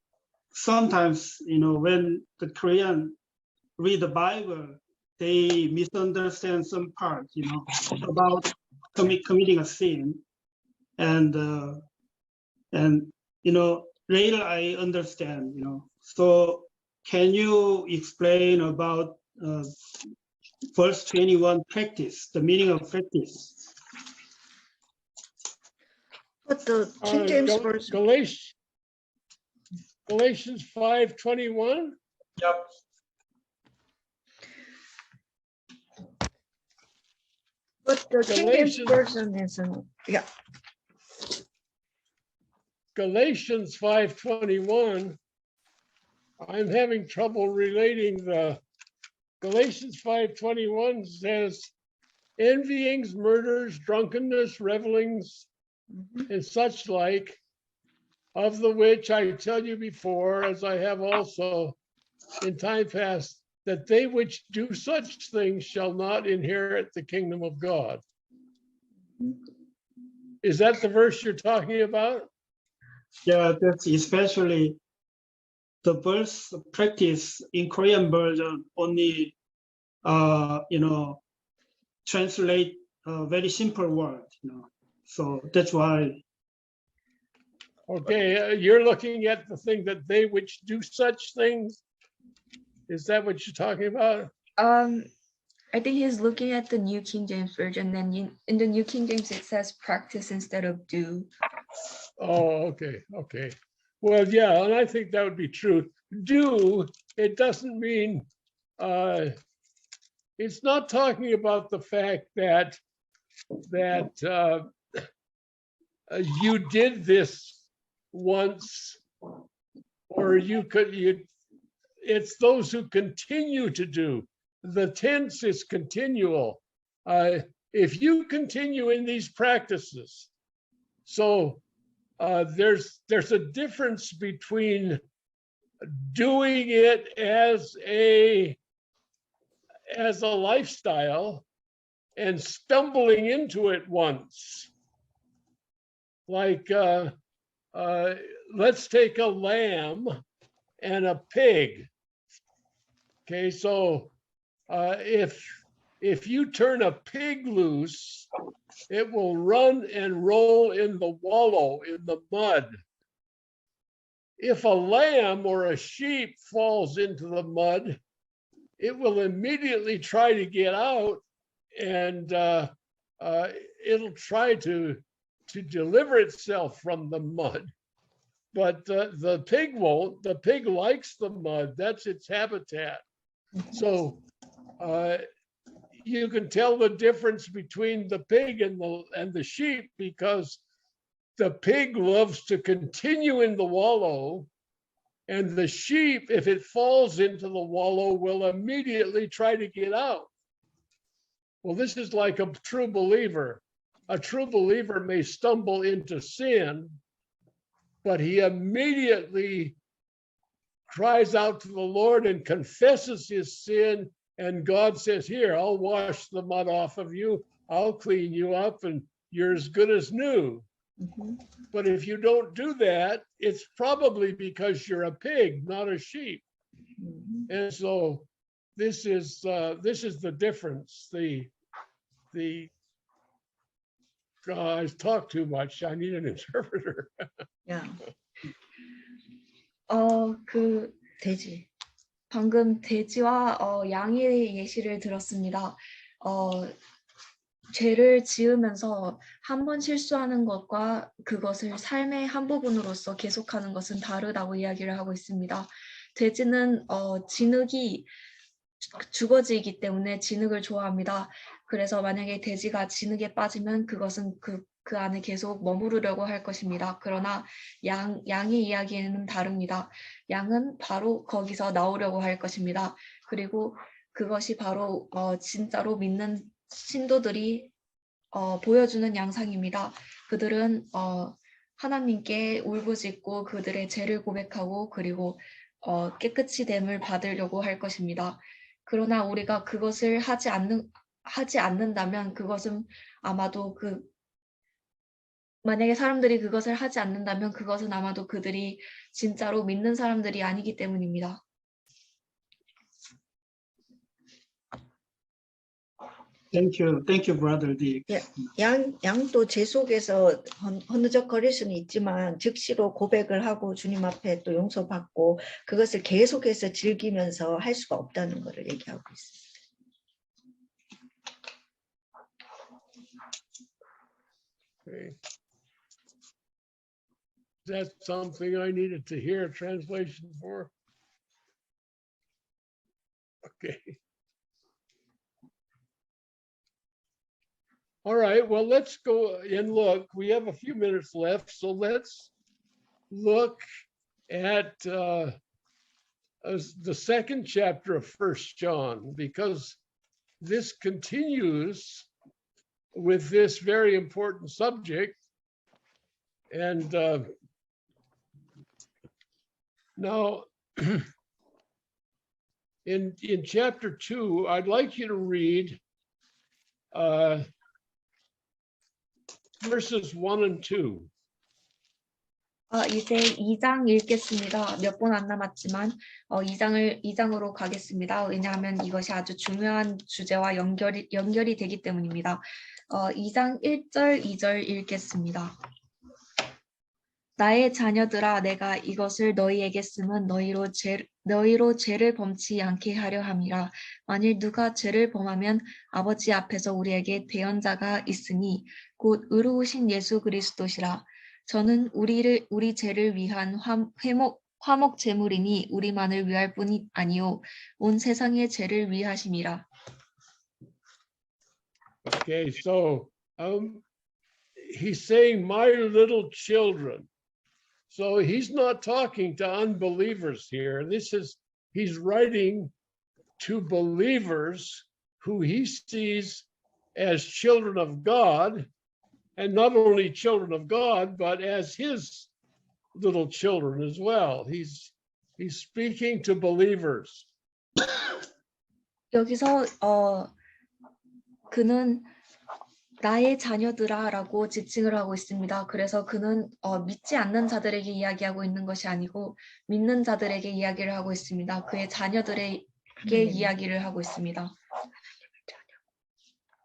sometimes, when the Korean read the Bible, they misunderstand some part, about committing a sin, and later I understand, So can you explain about verse 21 practice, the meaning of practice? But the King James version. Galatians 5:21. Yep. But the King James version isn't. Yeah. Galatians 5:21. I'm having trouble relating the Galatians 5:21 says, envyings, murders, drunkenness, revelings, and such like, of the which I tell you before, as I have also in time past, that they which do such things shall not inherit the kingdom of God. Is that the verse you're talking about? Yeah, that's especially the verse practice in Korean version only, translate a very simple word, So that's why. Okay, you're looking at the thing that they which do such things. Is that what you're talking about? I think he's looking at the New King James version, and in the New King James it says practice instead of do. Oh, okay. Well, yeah, and I think that would be true. Do, it doesn't mean, it's not talking about the fact that you did this once, or it's those who continue to do. The tense is continual. If you continue in these practices, so there's a difference between doing it as a lifestyle and stumbling into it once. Like let's take a lamb and a pig. Okay, so if you turn a pig loose, it will run and roll in the wallow, in the mud. If a lamb or a sheep falls into the mud, it will immediately try to get out, and it'll try to deliver itself from the mud. But the pig won't. The pig likes the mud. That's its habitat. So you can tell the difference between the pig and the sheep, because the pig loves to continue in the wallow, and the sheep, if it falls into the wallow, will immediately try to get out. Well, this is like a true believer. A true believer may stumble into sin, but he immediately cries out to the Lord and confesses his sin, and God says, here, I'll wash the mud off of you, I'll clean you up, and you're as good as new. Mhm. But if you don't do that, it's probably because you're a pig, not a sheep. Mhm. And so this is the difference. I talk too much. I need an interpreter. 야, 그 돼지. 방금 돼지와 양의 예시를 들었습니다. 죄를 지으면서 한 번 실수하는 것과 그것을 삶의 한 부분으로서 계속하는 것은 다르다고 이야기를 하고 있습니다. 돼지는 진흙이 주거지이기 때문에 진흙을 좋아합니다. 그래서 만약에 돼지가 진흙에 빠지면 그것은 그 안에 계속 머무르려고 할 것입니다. 그러나 양의 이야기는 다릅니다. 양은 바로 거기서 나오려고 할 것입니다. 그리고 그것이 바로 진짜로 믿는 신도들이 보여주는 양상입니다. 그들은 하나님께 울부짖고 그들의 죄를 고백하고 그리고 깨끗이 됨을 받으려고 할 것입니다. 그러나 우리가 그것을 하지 않는다면 그것은 아마도 만약에 사람들이 그것을 하지 않는다면 그것은 아마도 그들이 진짜로 믿는 사람들이 아니기 때문입니다. Thank you, brother Dick. 양도 죄 속에서 허느적거릴 수는 있지만 즉시로 고백을 하고 주님 앞에 또 용서받고 그것을 계속해서 즐기면서 할 수가 없다는 것을 얘기하고 있습니다. Okay. That's something I needed to hear a translation for. Okay. All right, well, let's go and look. We have a few minutes left, so let's look at the second chapter of 1 John, because this continues with this very important subject. And now in chapter 2, I'd like you to read verses 1 and 2. 이제 2장 읽겠습니다. 몇 분 안 남았지만 2장으로 가겠습니다. 왜냐하면 이것이 아주 중요한 주제와 연결이 되기 때문입니다. 2장 1절, 2절 읽겠습니다. 나의 자녀들아, 내가 이것을 너희에게 쓰면 너희로 죄를 범치 않게 하려 함이라. 만일 누가 죄를 범하면 아버지 앞에서 우리에게 대언자가 있으니 곧 의로우신 예수 그리스도시라. 저는 우리 죄를 위한 화목 제물이니 우리만을 위할 뿐이 아니요 온 세상의 죄를 위하심이라. Okay, so he's saying, my little children. So he's not talking to unbelievers here. He's writing to believers who he sees as children of God, and not only children of God, but as his little children as well. He's speaking to believers. 여기서 그는 나의 자녀들아라고 지칭을 하고 있습니다. 그래서 그는 믿지 않는 자들에게 이야기하고 있는 것이 아니고 믿는 자들에게 이야기를 하고 있습니다. 그의 자녀들에게 이야기를 하고 있습니다.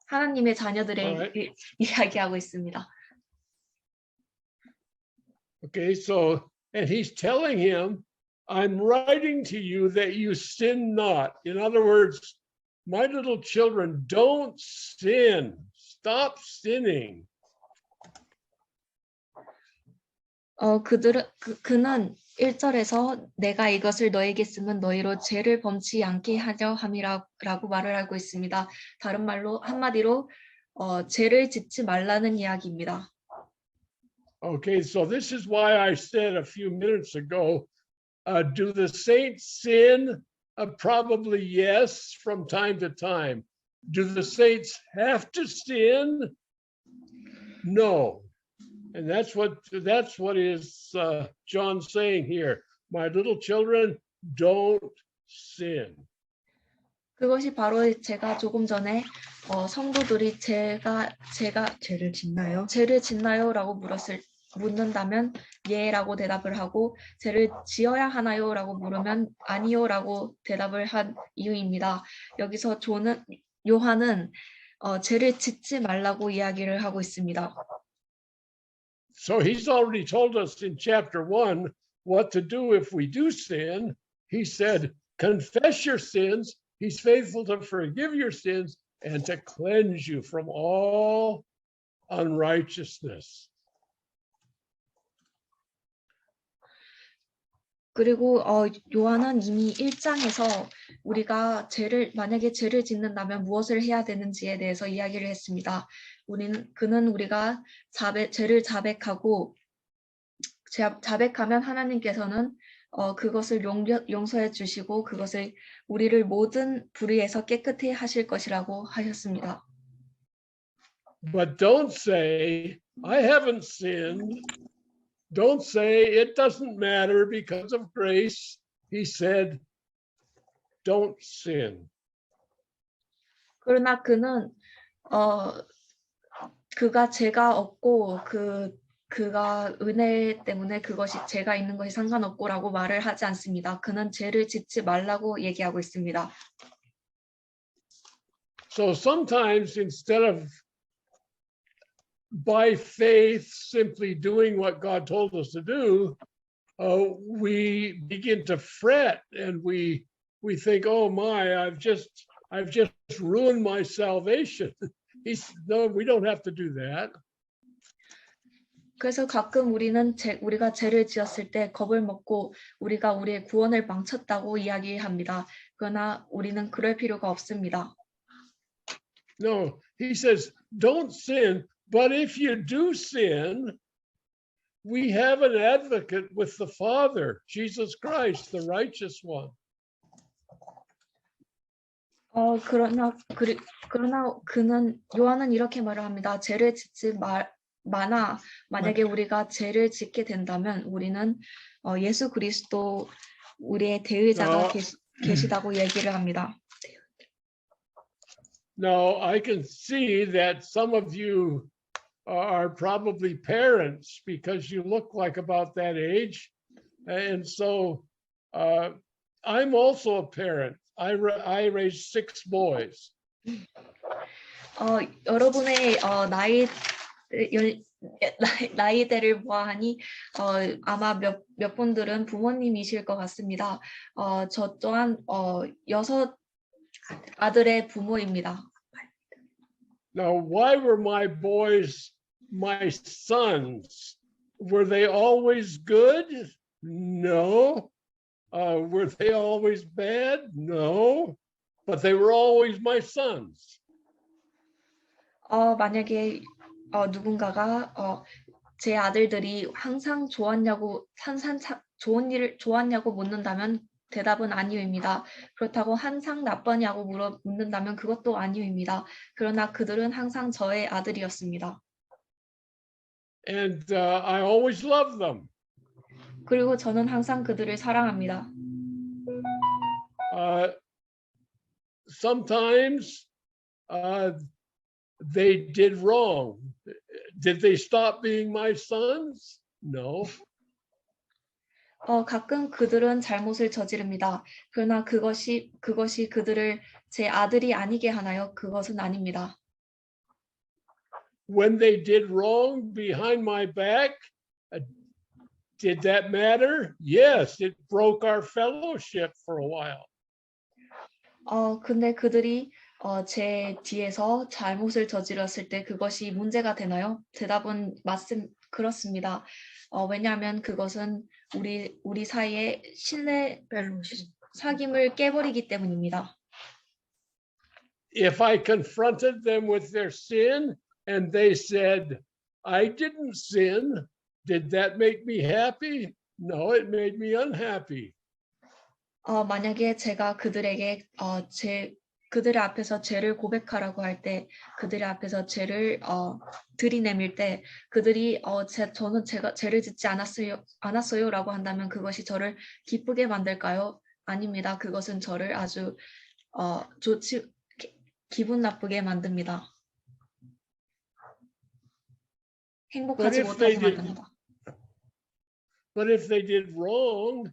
하나님의 자녀들에게 이야기하고 있습니다. Okay, so, and he's telling him, I'm writing to you that you sin not. In other words, my little children, don't sin. Stop sinning. 그는 1절에서 내가 이것을 너에게 쓰면 너희로 죄를 범치 않게 하려 함이라고 말을 하고 있습니다. 다른 말로 한마디로 죄를 짓지 말라는 이야기입니다. Okay, so this is why I said a few minutes ago, do the saints sin? Probably yes, from time to time. Do the saints have to sin? No. And that's what is John saying here. My little children, don't sin. 그것이 바로 제가 조금 전에 성도들이 제가 죄를 짓나요? 죄를 짓나요라고 묻는다면 예라고 대답을 하고 죄를 지어야 하나요라고 물으면 아니요라고 대답을 한 이유입니다. 여기서 요한은 죄를 짓지 말라고 이야기를 하고 있습니다. So he's already told us in chapter 1 what to do if we do sin. He said, confess your sins. He's faithful to forgive your sins and to cleanse you from all unrighteousness. 그리고 요한은 이미 1장에서 우리가 만약에 죄를 짓는다면 무엇을 해야 되는지에 대해서 이야기를 했습니다. 그는 우리가 죄를 자백하고 자백하면 하나님께서는 그것을 용서해 주시고 그것을 우리를 모든 불의에서 깨끗해 하실 것이라고 하셨습니다. But don't say, I haven't sinned. Don't say it doesn't matter because of grace. He said, don't sin. 그러나 그는 그가 죄가 없고 그가 은혜 때문에 그것이 죄가 있는 것이 상관없고라고 말을 하지 않습니다. 그는 죄를 짓지 말라고 얘기하고 있습니다. So sometimes instead of by faith simply doing what God told us to do, we begin to fret and we think, oh my, I've just ruined my salvation. No, we don't have to do that. 그래서 가끔 우리가 죄를 지었을 때 겁을 먹고 우리가 우리의 구원을 망쳤다고 이야기합니다. 그러나 우리는 그럴 필요가 없습니다. No, he says, don't sin, but if you do sin, we have an advocate with the Father, Jesus Christ, the righteous one. 그러나 요한은 이렇게 말을 합니다. 죄를 짓지 마나 만약에 우리가 죄를 짓게 된다면 우리는 예수 그리스도 우리의 대의자가 계시다고 얘기를 합니다. Now, I can see that some of you are probably parents because you look like about that age. And so I'm also a parent. I raised 6 boys. 여러분의 나이대를 보아하니 아마 몇 분들은 부모님이실 것 같습니다. 저 또한 6 아들의 부모입니다. Now, why were my boys my sons? Were they always good? No. Were they always bad? No. But they were always my sons. 만약에 누군가가 제 아들들이 항상 좋은 일을 좋았냐고 묻는다면 대답은 아니오입니다. 그렇다고 항상 나빴냐고 묻는다면 그것도 아니오입니다. 그러나 그들은 항상 저의 아들이었습니다. And I always loved them. 그리고 저는 항상 그들을 사랑합니다. Sometimes they did wrong. Did they stop being my sons? No. 가끔 그들은 잘못을 저지릅니다. 그러나 그것이 그들을 제 아들이 아니게 하나요? 그것은 아닙니다. When they did wrong behind my back, did that matter? Yes, it broke our fellowship for a while. 근데 그들이 제 뒤에서 잘못을 저질렀을 때 그것이 문제가 되나요? 대답은 그렇습니다. 왜냐하면 그것은 우리 사이의 신뢰 사귐을 깨버리기 때문입니다. If I confronted them with their sin and they said, I didn't sin, Did that make me happy? No, it made me unhappy. 만약에 제가 그들에게 그들의 앞에서 죄를 고백하라고 할 때, 그들의 앞에서 죄를 들이내밀 때, 그들이 저는 죄를 짓지 않았어요라고 한다면 그것이 저를 기쁘게 만들까요? 아닙니다. 그것은 저를 아주 기분 나쁘게 만듭니다. 행복하지 But if they 못하게 did- 만듭니다. But if they did wrong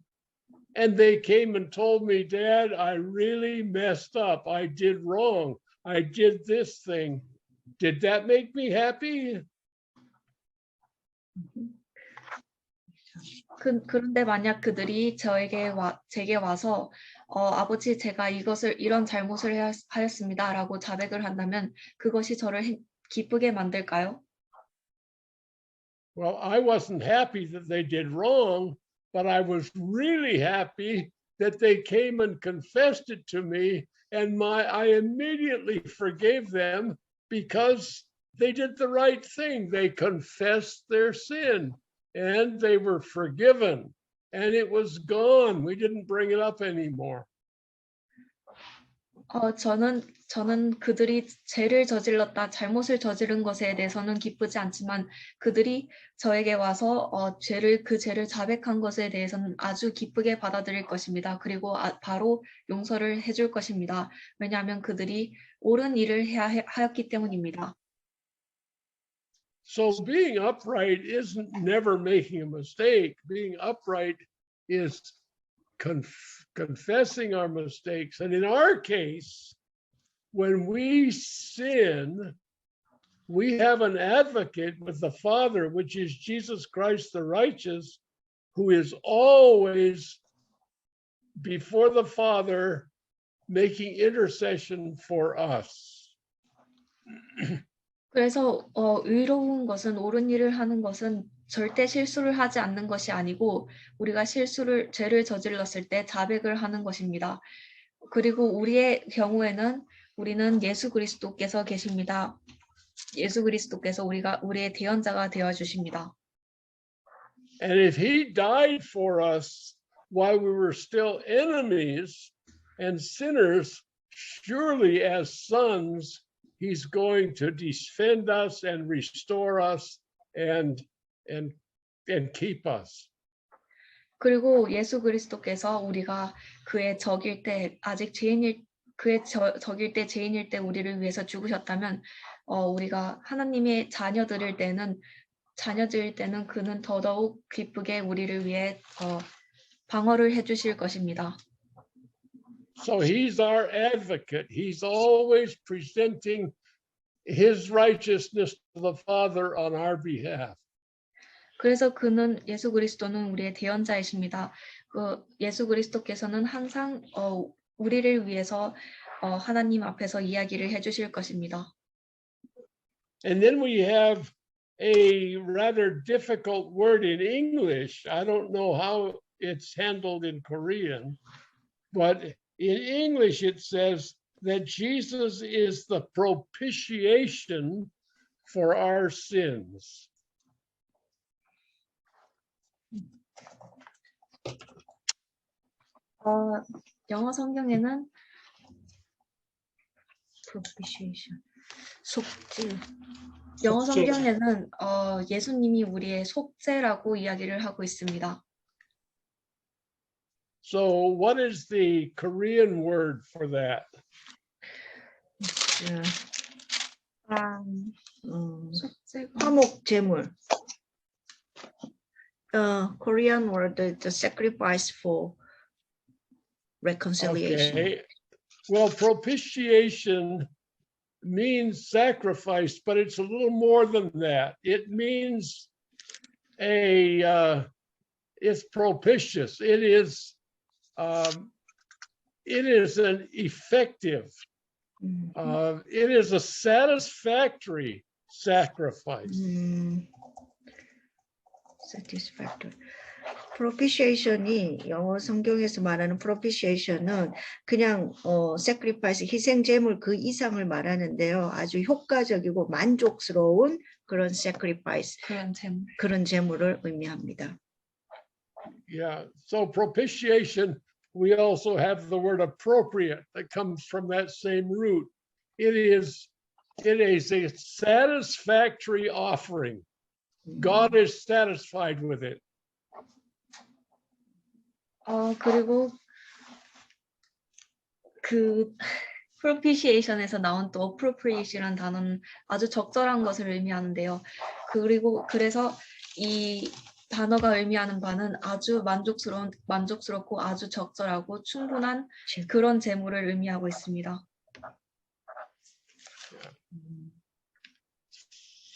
and they came and told me, Dad, I really messed up. I did wrong. I did this thing. Did that make me happy? 그런데 만약 그들이 제게 와서 아버지 제가 이런 잘못을 하였습니다라고 자백을 한다면 그것이 저를 기쁘게 만들까요? Well, I wasn't happy that they did wrong, but I was really happy that they came and confessed it to me, and I immediately forgave them because they did the right thing. They confessed their sin and they were forgiven, and it was gone. We didn't bring it up anymore. 저는 그들이 죄를 저질렀다, 잘못을 저지른 것에 대해서는 기쁘지 않지만 그들이 저에게 와서 그 죄를 자백한 것에 대해서는 아주 기쁘게 받아들일 것입니다. 그리고 바로 용서를 해줄 것입니다. 왜냐하면 그들이 옳은 일을 하였기 때문입니다. So being upright isn't never making a mistake. Being upright is confessing our mistakes. And in our case, when we sin, we have an advocate with the Father, which is Jesus Christ the righteous, who is always before the Father making intercession for us. 그래서 의로운 것은 옳은 일을 하는 것은 절대 실수를 하지 않는 것이 아니고 우리가 죄를 저질렀을 때 자백을 하는 것입니다. 그리고 우리의 경우에는 우리는 예수 그리스도께서 계십니다. 예수 그리스도께서 우리의 대언자가 되어 주십니다. And if he died for us while we were still enemies and sinners, surely as sons, he's going to defend us and restore us and keep us. 그리고 예수 그리스도께서 우리가 그의 적일 때 죄인일 때 우리를 위해서 죽으셨다면 우리가 하나님의 자녀들일 때는 그는 더더욱 기쁘게 우리를 위해 방어를 해주실 것입니다. So he's our advocate. He's always presenting his righteousness to the Father on our behalf. 그래서 예수 그리스도는 우리의 대언자이십니다. 예수 그리스도께서는 항상 우리를 위해서 하나님 앞에서 이야기를 해주실 것입니다. And then we have a rather difficult word in English. I don't know how it's handled in Korean, but in English it says that Jesus is the propitiation for our sins. 영어 성경에는 propitiation, 속죄. 영어 성경에는 예수님이 우리의 속죄라고 이야기를 하고 있습니다. So what is the Korean word for that? 속죄가 화목 제물. Korean word, the sacrifice for reconciliation. Okay. Well, propitiation means sacrifice, but it's a little more than that. It means it's propitious. It is an effective, it is a satisfactory sacrifice. Satisfactory. propitiation이 영어 성경에서 말하는 propitiation은 그냥 sacrifice 희생 제물 그 이상을 말하는데요. 아주 효과적이고 만족스러운 그런 sacrifice 그런 제물. 그런 제물을 의미합니다. Yeah. So propitiation, we also have the word appropriate that comes from that same root. It is a satisfactory offering. God is satisfied with it. 그리고 그 propitiation에서 나온 또 appropriation이라는 단어는 아주 적절한 것을 의미하는데요. 그래서 이 단어가 의미하는 바는 아주 만족스럽고 아주 적절하고 충분한 그런 제물을 의미하고 있습니다.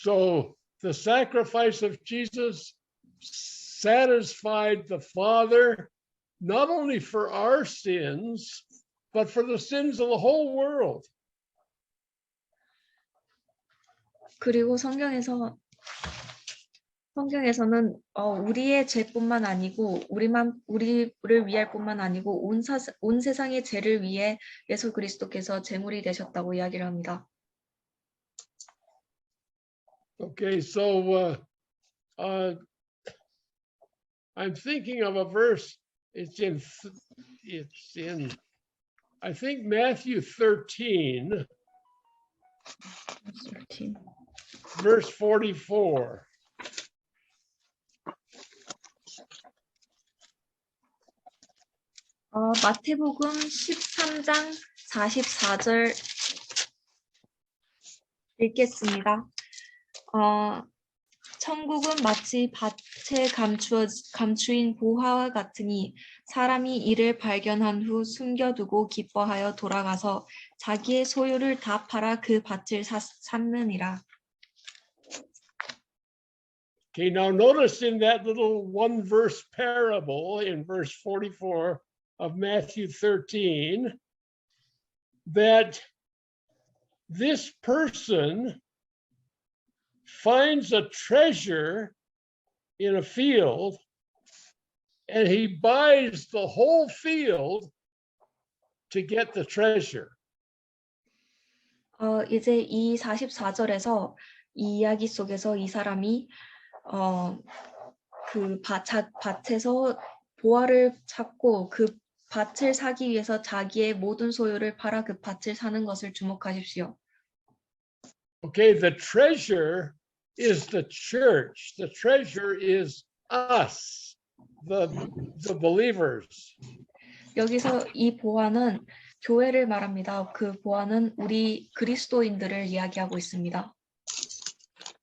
So the sacrifice of Jesus satisfied the Father, not only for our sins, but for the sins of the whole world. 그리고 성경에서는 우리의 죄뿐만 아니고 우리를 위할 뿐만 아니고 온 세상의 죄를 위해 예수 그리스도께서 제물이 되셨다고 이야기를 합니다. Okay, so I'm thinking of a verse. It's in I think Matthew 13, verse 44. 마태복음 13장 44절 읽겠습니다. 천국은 마치 밭에 감추인 보화와 같으니 사람이 이를 발견한 후 숨겨두고 기뻐하여 돌아가서 자기의 소유를 다 팔아 그 밭을 샀느니라. Okay, now notice in that little one verse parable in verse 44 of Matthew 13 that this person finds a treasure in a field and he buys the whole field to get the treasure. 이제 이 44절에서 이 이야기 속에서 이 사람이 그 밭에서 보화를 찾고 그 밭을 사기 위해서 자기의 모든 소유를 팔아 그 밭을 사는 것을 주목하십시오. Okay, the treasure is the church. The treasure is us, the believers. 여기서 이 보화는 교회를 말합니다. 그 보화는 우리 그리스도인들을 이야기하고 있습니다.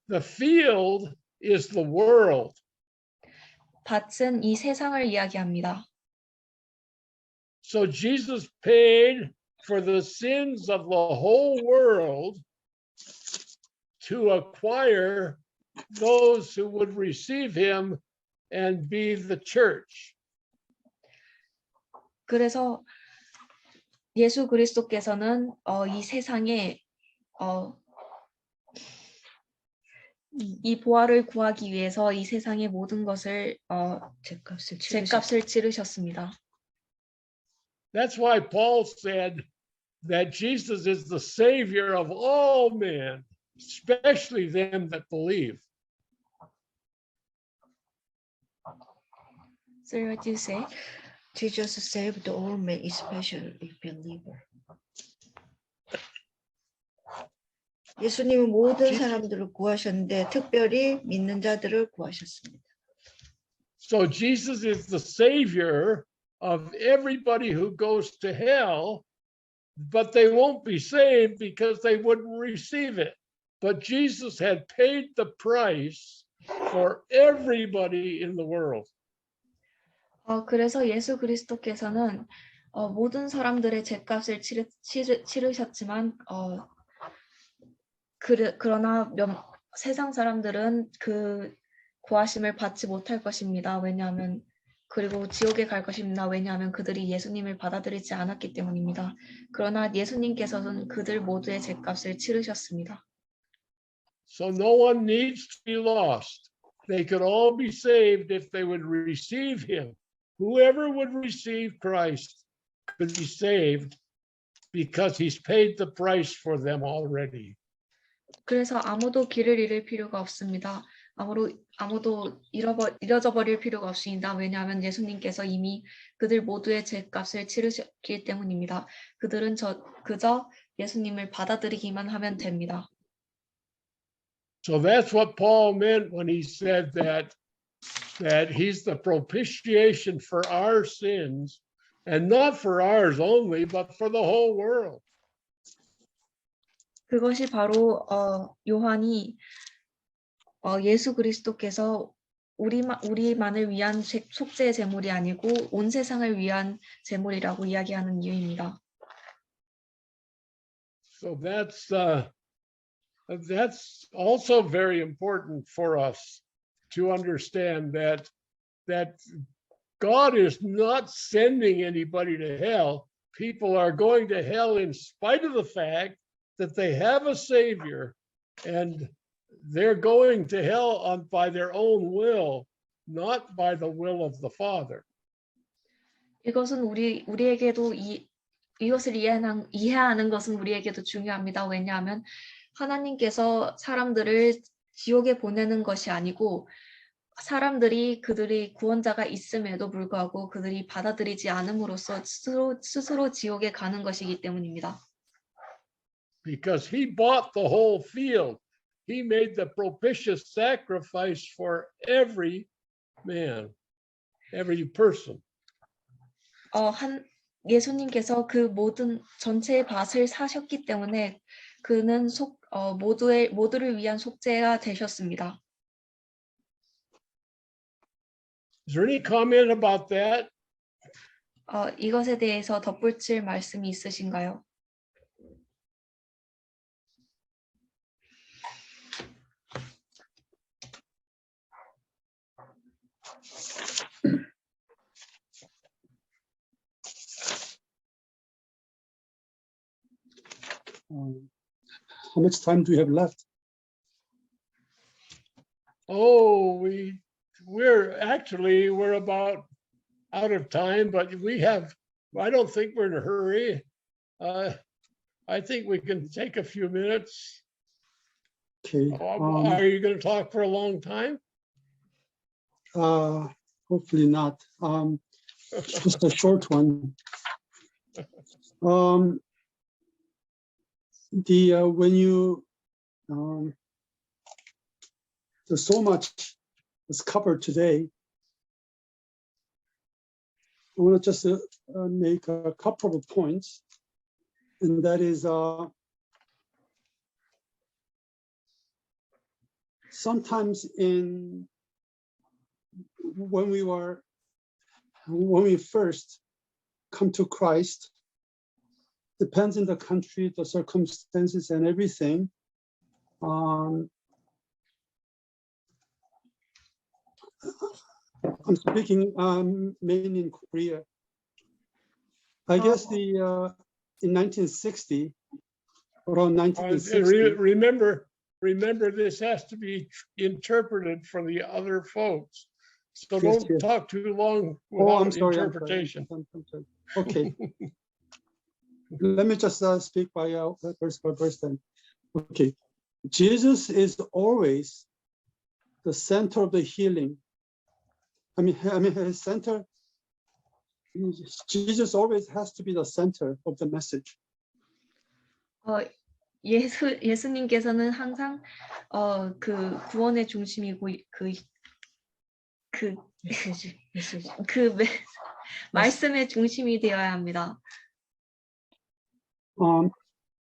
The field is the world. 밭은 이 세상을 이야기합니다. So Jesus paid for the sins of the whole world to acquire those who would receive him and be the church. 그래서 예수 그리스도께서는 이 세상에 이 보화를 구하기 위해서 이 세상의 모든 것을 죗값을 치르셨습니다. That's why Paul said that Jesus is the Savior of all men, especially them that believe. So what do you say? Jesus saved all men, especially believer. 예수님은 모든 사람들을 구하셨는데 특별히 믿는 자들을 구하셨습니다. So Jesus is the Savior of everybody who goes to hell, but they won't be saved because they wouldn't receive it. But Jesus had paid the price for everybody in the world. 그래서 예수 그리스도께서는 모든 사람들의 죗값을 치르셨지만 그러나 세상 사람들은 그 구하심을 받지 못할 것입니다. 왜냐하면 그리고 지옥에 갈 것입니다. 왜냐하면 그들이 예수님을 받아들이지 않았기 때문입니다. 그러나 예수님께서는 그들 모두의 죗값을 치르셨습니다. So no one needs to be lost. they could all be saved if they would receive him. Whoever would receive Christ could be saved because he's paid the price for them already. 그래서 아무도 길을 잃을 필요가 없습니다. 아무도 잃어져 버릴 필요가 없습니다. 왜냐하면 예수님께서 이미 그들 모두의 죄값을 치르셨기 때문입니다. 그들은 그저 예수님을 받아들이기만 하면 됩니다. So that's what Paul meant when he said that he's the propitiation for our sins, and not for ours only, but for the whole world. 그것이 바로 요한이 예수 그리스도께서 우리만을 위한 속죄의 제물이 아니고 온 세상을 위한 제물이라고 이야기하는 이유입니다. So that's also very important for us to understand that God is not sending anybody to hell. People are going to hell in spite of the fact that they have a Savior, and they're going to hell by their own will, not by the will of the Father. 이것은 우리에게도 이것을 이해하는 것은 우리에게도 중요합니다. 왜냐하면 하나님께서 사람들을 지옥에 보내는 것이 아니고 사람들이 그들이 구원자가 있음에도 불구하고 그들이 받아들이지 않음으로써 스스로 지옥에 가는 것이기 때문입니다. Because he bought the whole field. He made the propitious sacrifice for every man, every person. 예수님께서 그 모든 전체의 밭을 사셨기 때문에 그는 모두를 위한 속죄가 되셨습니다. Is there any comment about that? 이것에 대해서 덧붙일 말씀이 있으신가요? How much time do we have left? Oh, we're about out of time, but I don't think we're in a hurry. I think we can take a few minutes. Okay. Are you going to talk for a long time? Hopefully not. Just a short one. When you there's so much is covered today. I want to just make a couple of points, and that is sometimes when we first come to Christ, depends in the country, the circumstances, and everything. I'm speaking mainly in Korea. I guess in 1960, around 1960. Remember, this has to be interpreted for the other folks. So Yes, don't yes. talk too long Oh, I'm without sorry. interpretation. I'm sorry. Okay. Let me just speak by verse then. Okay. Jesus is always the center of the healing. I mean, his center. Jesus always has to be the center of the message. 예수님께서는 항상 그 구원의 중심이고 말씀의 중심이 되어야 합니다.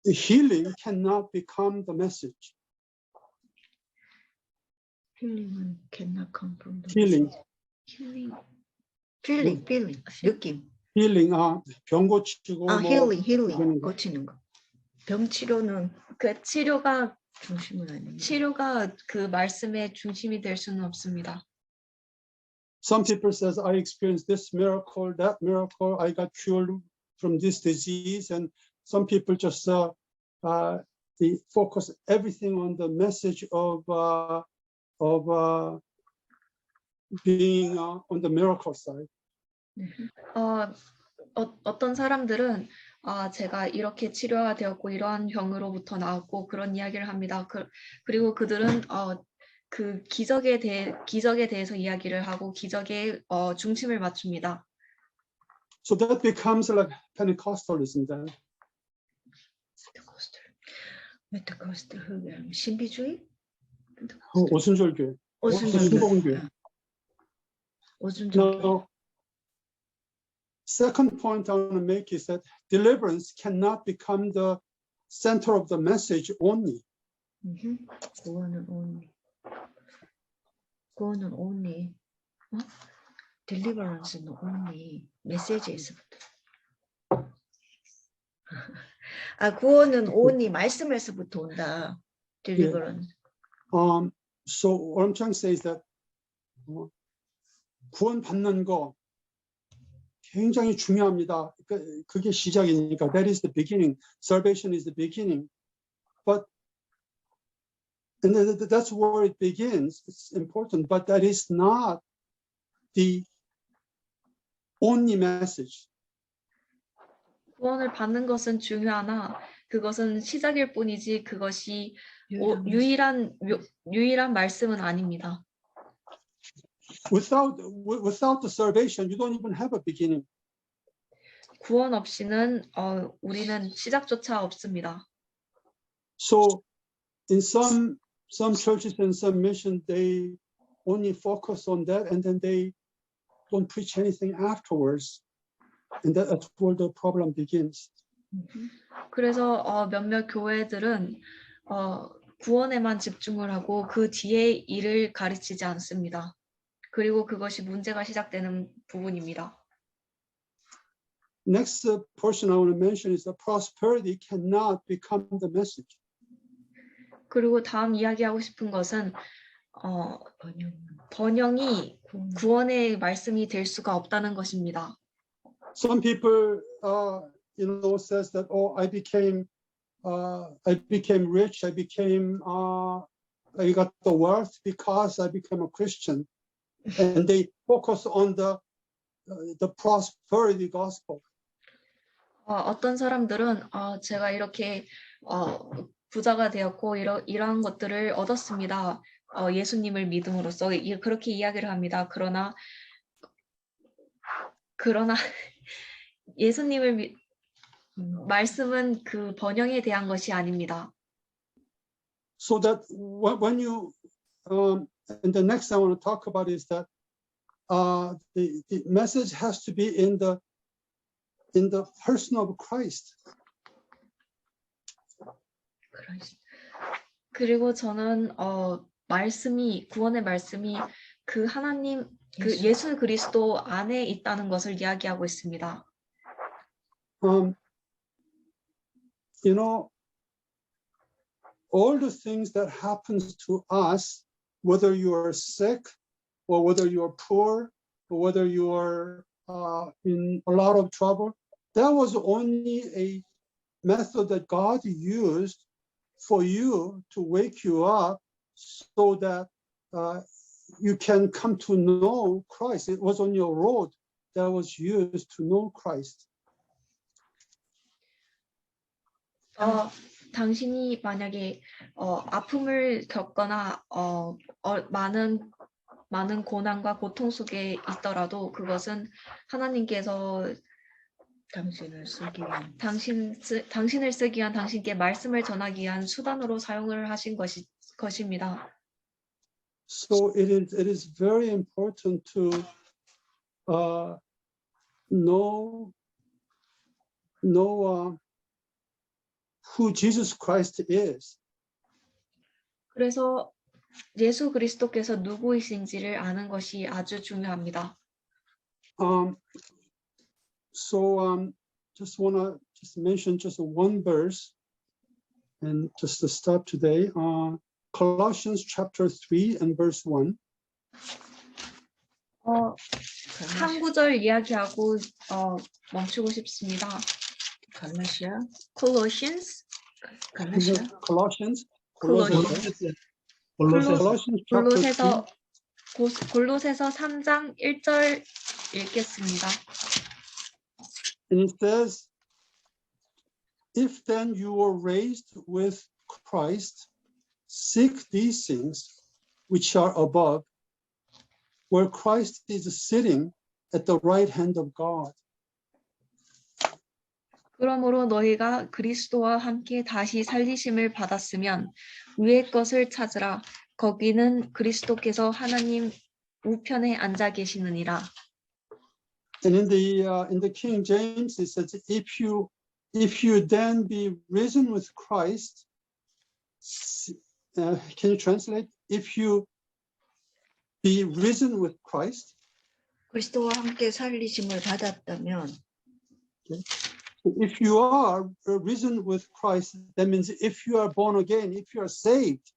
Healing cannot become the message. Healing cannot come from the Healing. feeling, 느낌. Healing, 병 고치고. healing, 고치는 거. 병 치료는 그 치료가 중심은 아닙니다. 치료가 그 말씀의 중심이 될 수는 없습니다. Some people says, I experienced this miracle, that miracle, I got cured from this disease, and some people just they focus everything on the message of being on the miracle side. 어떤 사람들은 제가 이렇게 치료가 되었고 이러한 병으로부터 나왔고 그런 이야기를 합니다. 그리고 그들은 그 기적에 대해서 이야기를 하고 기적에 중심을 맞춥니다. So that becomes like Pentecostalism then. 멘테코스트 신비주의? 오순절교회, 오순절교회. 신봉교회. 오순절교회. Now, second point I want to make is that deliverance cannot become the center of the message only. 구원은 only. Deliverance는 only. 메시지에서부터. 구원은 only 말씀에서부터 온다. Deliverance. So what I'm trying to say is that 구원 받는 거 굉장히 중요합니다. 그게 시작이니까. That is the beginning. Salvation is the beginning. But and that's where it begins. It's important, but that is not the only message. 구원을 받는 것은 중요하나 그것은 시작일 뿐이지 그것이 유일한 말씀은 아닙니다. Without the salvation, you don't even have a beginning. 구원 없이는 우리는 시작조차 없습니다. So, in some churches and some missions, they only focus on that, and then they don't preach anything afterwards, and that's where the problem begins. 그래서 몇몇 교회들은 구원에만 집중을 하고 그 뒤에 일을 가르치지 않습니다. 그리고 그것이 문제가 시작되는 부분입니다. Next portion I want to mention is that prosperity cannot become the message. 그리고 다음 이야기하고 싶은 것은 번영이 구원의 말씀이 될 수가 없다는 것입니다. Some people, says that, I became rich, I got the wealth because I became a Christian, and they focus on the prosperity gospel. 어떤 사람들은 제가 이렇게 부자가 되었고 이러한 것들을 얻었습니다. 예수님을 믿음으로써 그렇게 이야기를 합니다. 그러나 예수님을 말씀은 그 번영에 대한 것이 아닙니다. So that when you and the next I want to talk about is that the message has to be in the person of Christ. 그리고 저는 구원의 말씀이 그 하나님 그 예수 그리스도 안에 있다는 것을 이야기하고 있습니다. All the things that happens to us, whether you are sick or whether you are poor or whether you are in a lot of trouble, that was only a method that God used for you to wake you up so that you can come to know Christ. It was on your road that was used to know Christ. 당신이 만약에 아픔을 겪거나 많은 고난과 고통 속에 있더라도 그것은 하나님께서 당신을 쓰기 위한 당신께 말씀을 전하기 위한 수단으로 사용을 하신 것입니다. So it is very important to know who Jesus Christ is. 그래서 예수 그리스도께서 누구이신지를 아는 것이 아주 중요합니다. Just want to mention just one verse and just to start today. Colossians chapter 3 and verse 1. 한 구절 이야기하고 멈추고 싶습니다. Colossians Colossians 골로새서 골로새서 3장 1절 읽겠습니다. And it says, if then you were raised with Christ, seek these things which are above, where Christ is sitting at the right hand of God. 그러므로 너희가 그리스도와 함께 다시 살리심을 받았으면 위의 것을 찾으라. 거기는 그리스도께서 하나님 우편에 앉아 계시느니라. And in the King James, it says, if you then be risen with Christ, can you translate? If you be risen with Christ, 그리스도와 함께 살리심을 받았다면 if you are risen with Christ, that means if you are born again, if you are saved,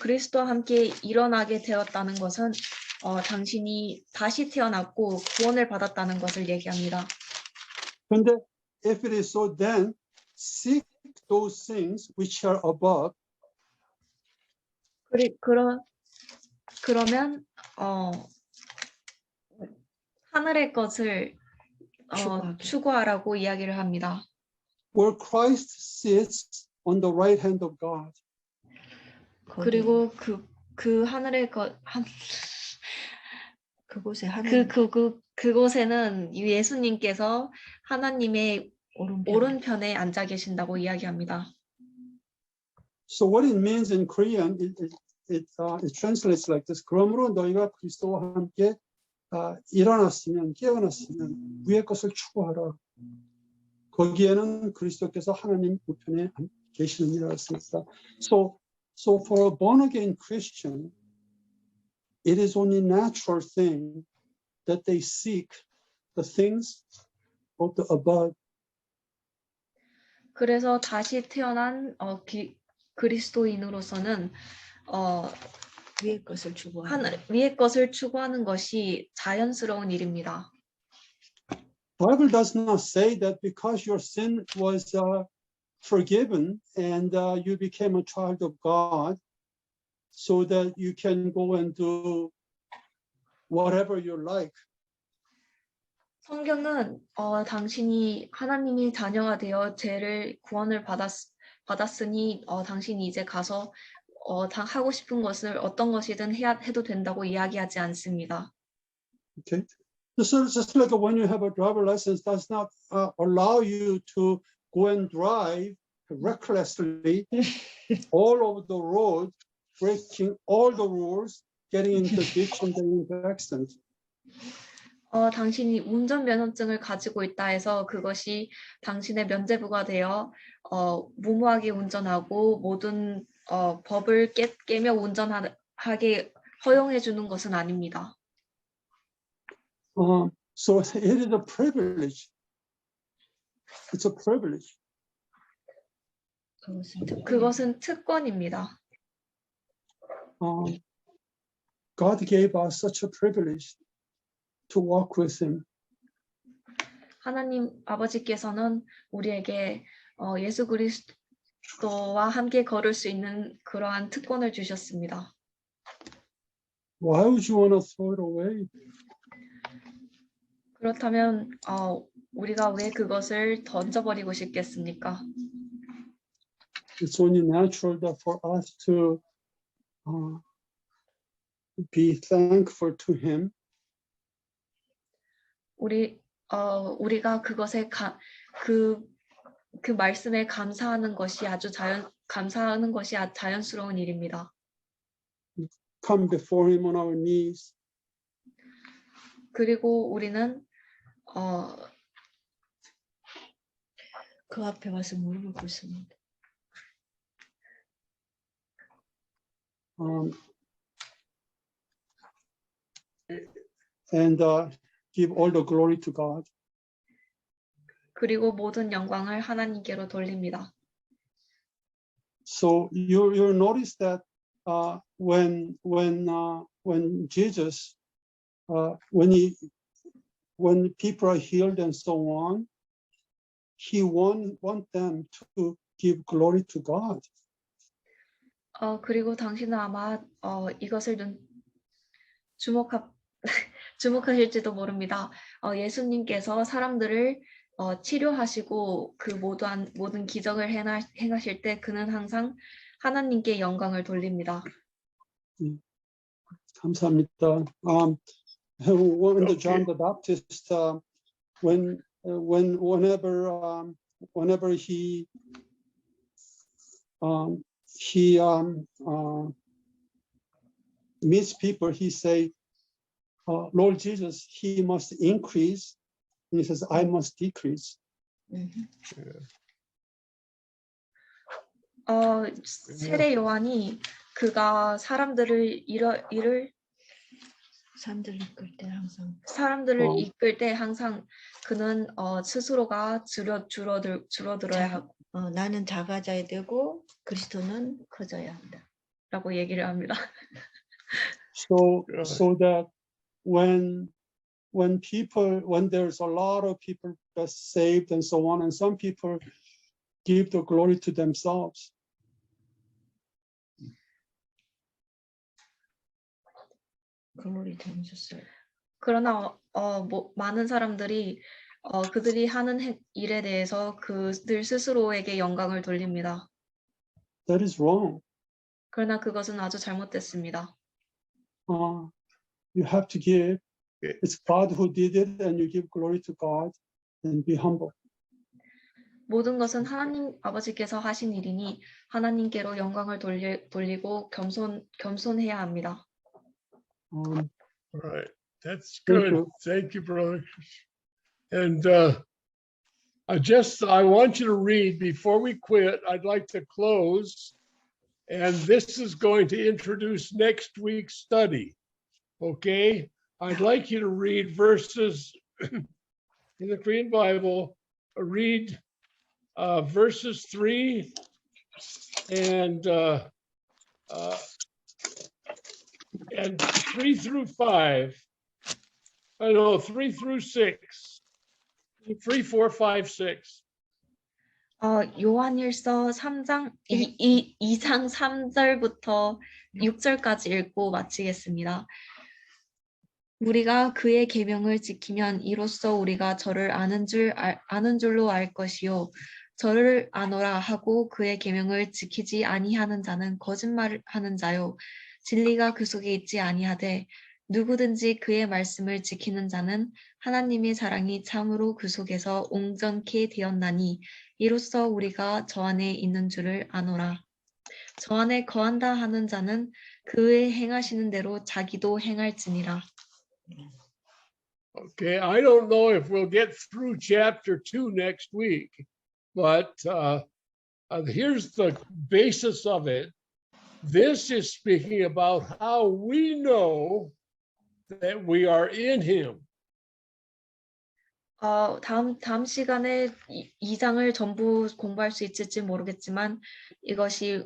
그리스도와 함께 일어나게 되었다는 것은 당신이 다시 태어났고 구원을 받았다는 것을 얘기합니다. 근데 if it is so, then seek those things which are above. 그러면 하늘의 것을 추구하라고 이야기를 합니다. Where Christ sits on the right hand of God. 그리고 그 하늘의 그곳에 하나님 그곳에는 예수님께서 하나님의 오른편. 오른편에 앉아 계신다고 이야기합니다. So what it means in Korean, it translates like this. 그러므로 너희가 그리스도와 함께 일어났으면, 깨어났으면 위의 것을 추구하라. 거기에는 그리스도께서 하나님 우편에 계시느니라 했습니다. So for a born again Christian, it is only natural thing that they seek the things of the above. 그래서 다시 태어난 그리스도인으로서는 위의 것을 추구하는 위의 것을 추구하는 것이 자연스러운 일입니다. Bible does not say that because your sin was forgiven and you became a child of God, so that you can go and do whatever you like. 성경은 당신이 하나님의 자녀가 되어 구원을 받았으니 당신이 이제 가서 하고 싶은 것을 어떤 것이든 해도 된다고 이야기하지 않습니다. Okay, just like when you have a driver license, does not allow you to go and drive recklessly all over the road, breaking all the rules, getting into the ditch and getting into accident. 당신이 운전면허증을 가지고 있다 해서 그것이 당신의 면죄부가 되어 무모하게 운전하고 모든 법을 깨며 운전하게 허용해 주는 것은 아닙니다. So it is a privilege. It's a privilege. 그것은 특권입니다. God gave us such a privilege to walk with Him. 하나님 아버지께서는 우리에게 예수 그리스도와 함께 걸을 수 있는 그러한 특권을 주셨습니다. Why would you want to throw it away? 그렇다면 우리가 왜 그것을 던져버리고 싶겠습니까? It's only natural that for us to be thankful to Him. 우리가 그것에 그 말씀에 감사하는 것이 감사하는 것이 자연스러운 일입니다. Come before Him on our knees. 그리고 우리는 그 앞에 와서 무릎을 꿇습니다. And give all the glory to God. 그리고 모든 영광을 하나님께로 돌립니다. So you'll notice that when Jesus when people are healed and so on, He want them to give glory to God. 그리고 당신은 아마 이것을 주목하실지도 모릅니다. 예수님께서 사람들을 치료하시고 그 모든 기적을 행하실 때 그는 항상 하나님께 영광을 돌립니다. 감사합니다. When the Okay. John the Baptist, whenever he meets people, he say, Lord Jesus, he must increase. And he says, I must decrease. 세례 요한이 그가 사람들을 이끌 때 항상 그는 스스로가 줄어들어야 하고 나는 작아져야 되고 그리스도는 커져야 한다. 라고 얘기를 합니다. So that when there's a lot of people that's saved and so on, and some people give the glory to themselves. 그러나 많은 사람들이 그들이 하는 일에 대해서 그들 스스로에게 영광을 돌립니다. That is wrong. 그러나 그것은 아주 잘못됐습니다. You have to give. It's God who did it, and you give glory to God and be humble. 모든 것은 하나님 아버지께서 하신 일이니 하나님께로 영광을 돌리고 겸손해야 합니다. All right. That's Thank good. you. Thank you, brother. And I want you to read before we quit. I'd like to close. And this is going to introduce next week's study. Okay? I'd like you to read verses in the Korean Bible, read verses 3 and 3 through 5. I know 3 through 6. 3, 4, 5, 6. 요한일서 3장 2장 3절부터 6절까지 읽고 마치겠습니다. 우리가 그의 계명을 지키면 이로써 우리가 저를 아는 줄로 알 것이요 저를 아노라 하고 그의 계명을 지키지 아니하는 자는 거짓말하는 자요 진리가 그 속에 있지 아니하되 누구든지 그의 말씀을 지키는 자는 하나님의 사랑이 참으로 그 속에서 온전케 되었나니 이로써 우리가 저 안에 있는 줄을 아노라. 저 안에 거한다 하는 자는 그의 행하시는 대로 자기도 행할지니라. Okay, I don't know if we'll get through chapter 2 next week, but here's the basis of it. This is speaking about how we know that we are in him. 다음 시간에 2장을 전부 공부할 수 있을지 모르겠지만 이것이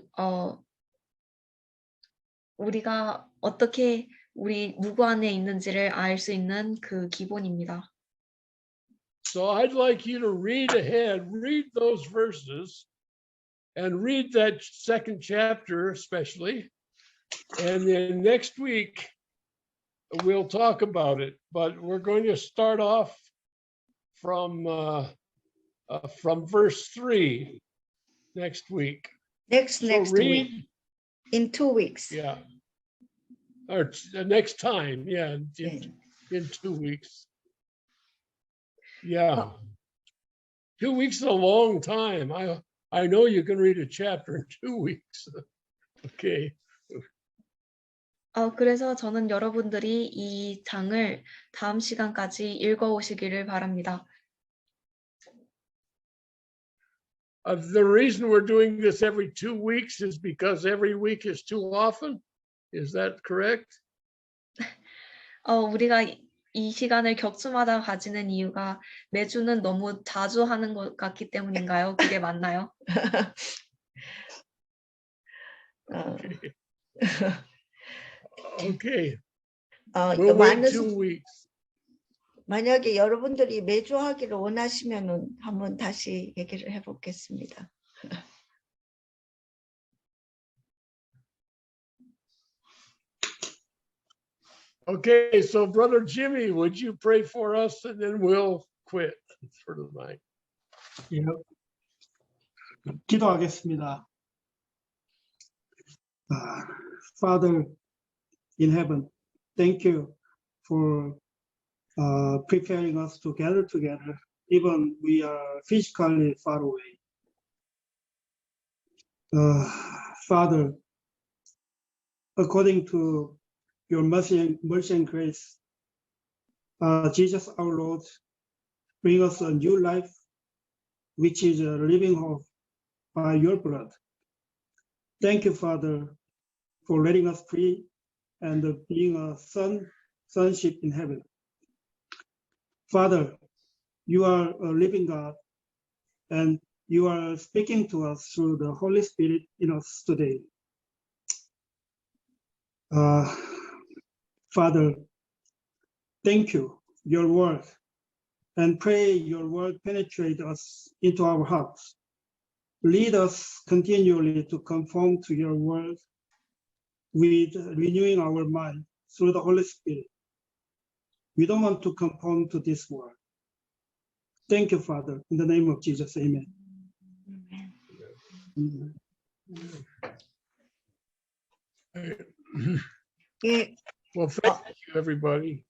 우리가 어떻게 우리 누구 안에 있는지를 알 수 있는 그 기본입니다. So I'd like you to read ahead, read those verses, and read that second chapter especially. And then next week, we'll talk about it. But we're going to start off from verse 3 next week. Next So week. In 2 weeks. Yeah. Or next time, yeah, in 2 weeks. Yeah. 2 weeks is a long time. I know you can read a chapter in 2 weeks. Okay. 그래서 저는 여러분들이 이 장을 다음 시간까지 읽어오시기를 바랍니다. The reason we're doing this every 2 weeks is because every week is too often. Is that correct? 우리가 이 시간을 격주마다 가지는 이유가 매주는 너무 자주 하는 것 같기 때문인가요? 그게 맞나요? Okay. We'll wait 2 weeks. 만약에 여러분들이 매주 하기를 원하시면은 한번 다시 얘기를 해보겠습니다. Okay, so Brother Jimmy, would you pray for us and then we'll quit for tonight. 예. 기도하겠습니다. Father in heaven, thank you for preparing us to gather together, even we are physically far away. Father, according to your mercy and grace, Jesus our Lord, bring us a new life, which is a living hope by your blood. Thank you, Father, for letting us free and being a sonship in heaven. Father, you are a living God, and you are speaking to us through the Holy Spirit in us today. Father, thank you, your word, and pray your word penetrate us into our hearts. Lead us continually to conform to your word with renewing our mind through the Holy Spirit. We don't want to conform to this world. Thank you, Father. In the name of Jesus, amen. Amen. 예, Well, thank you, everybody.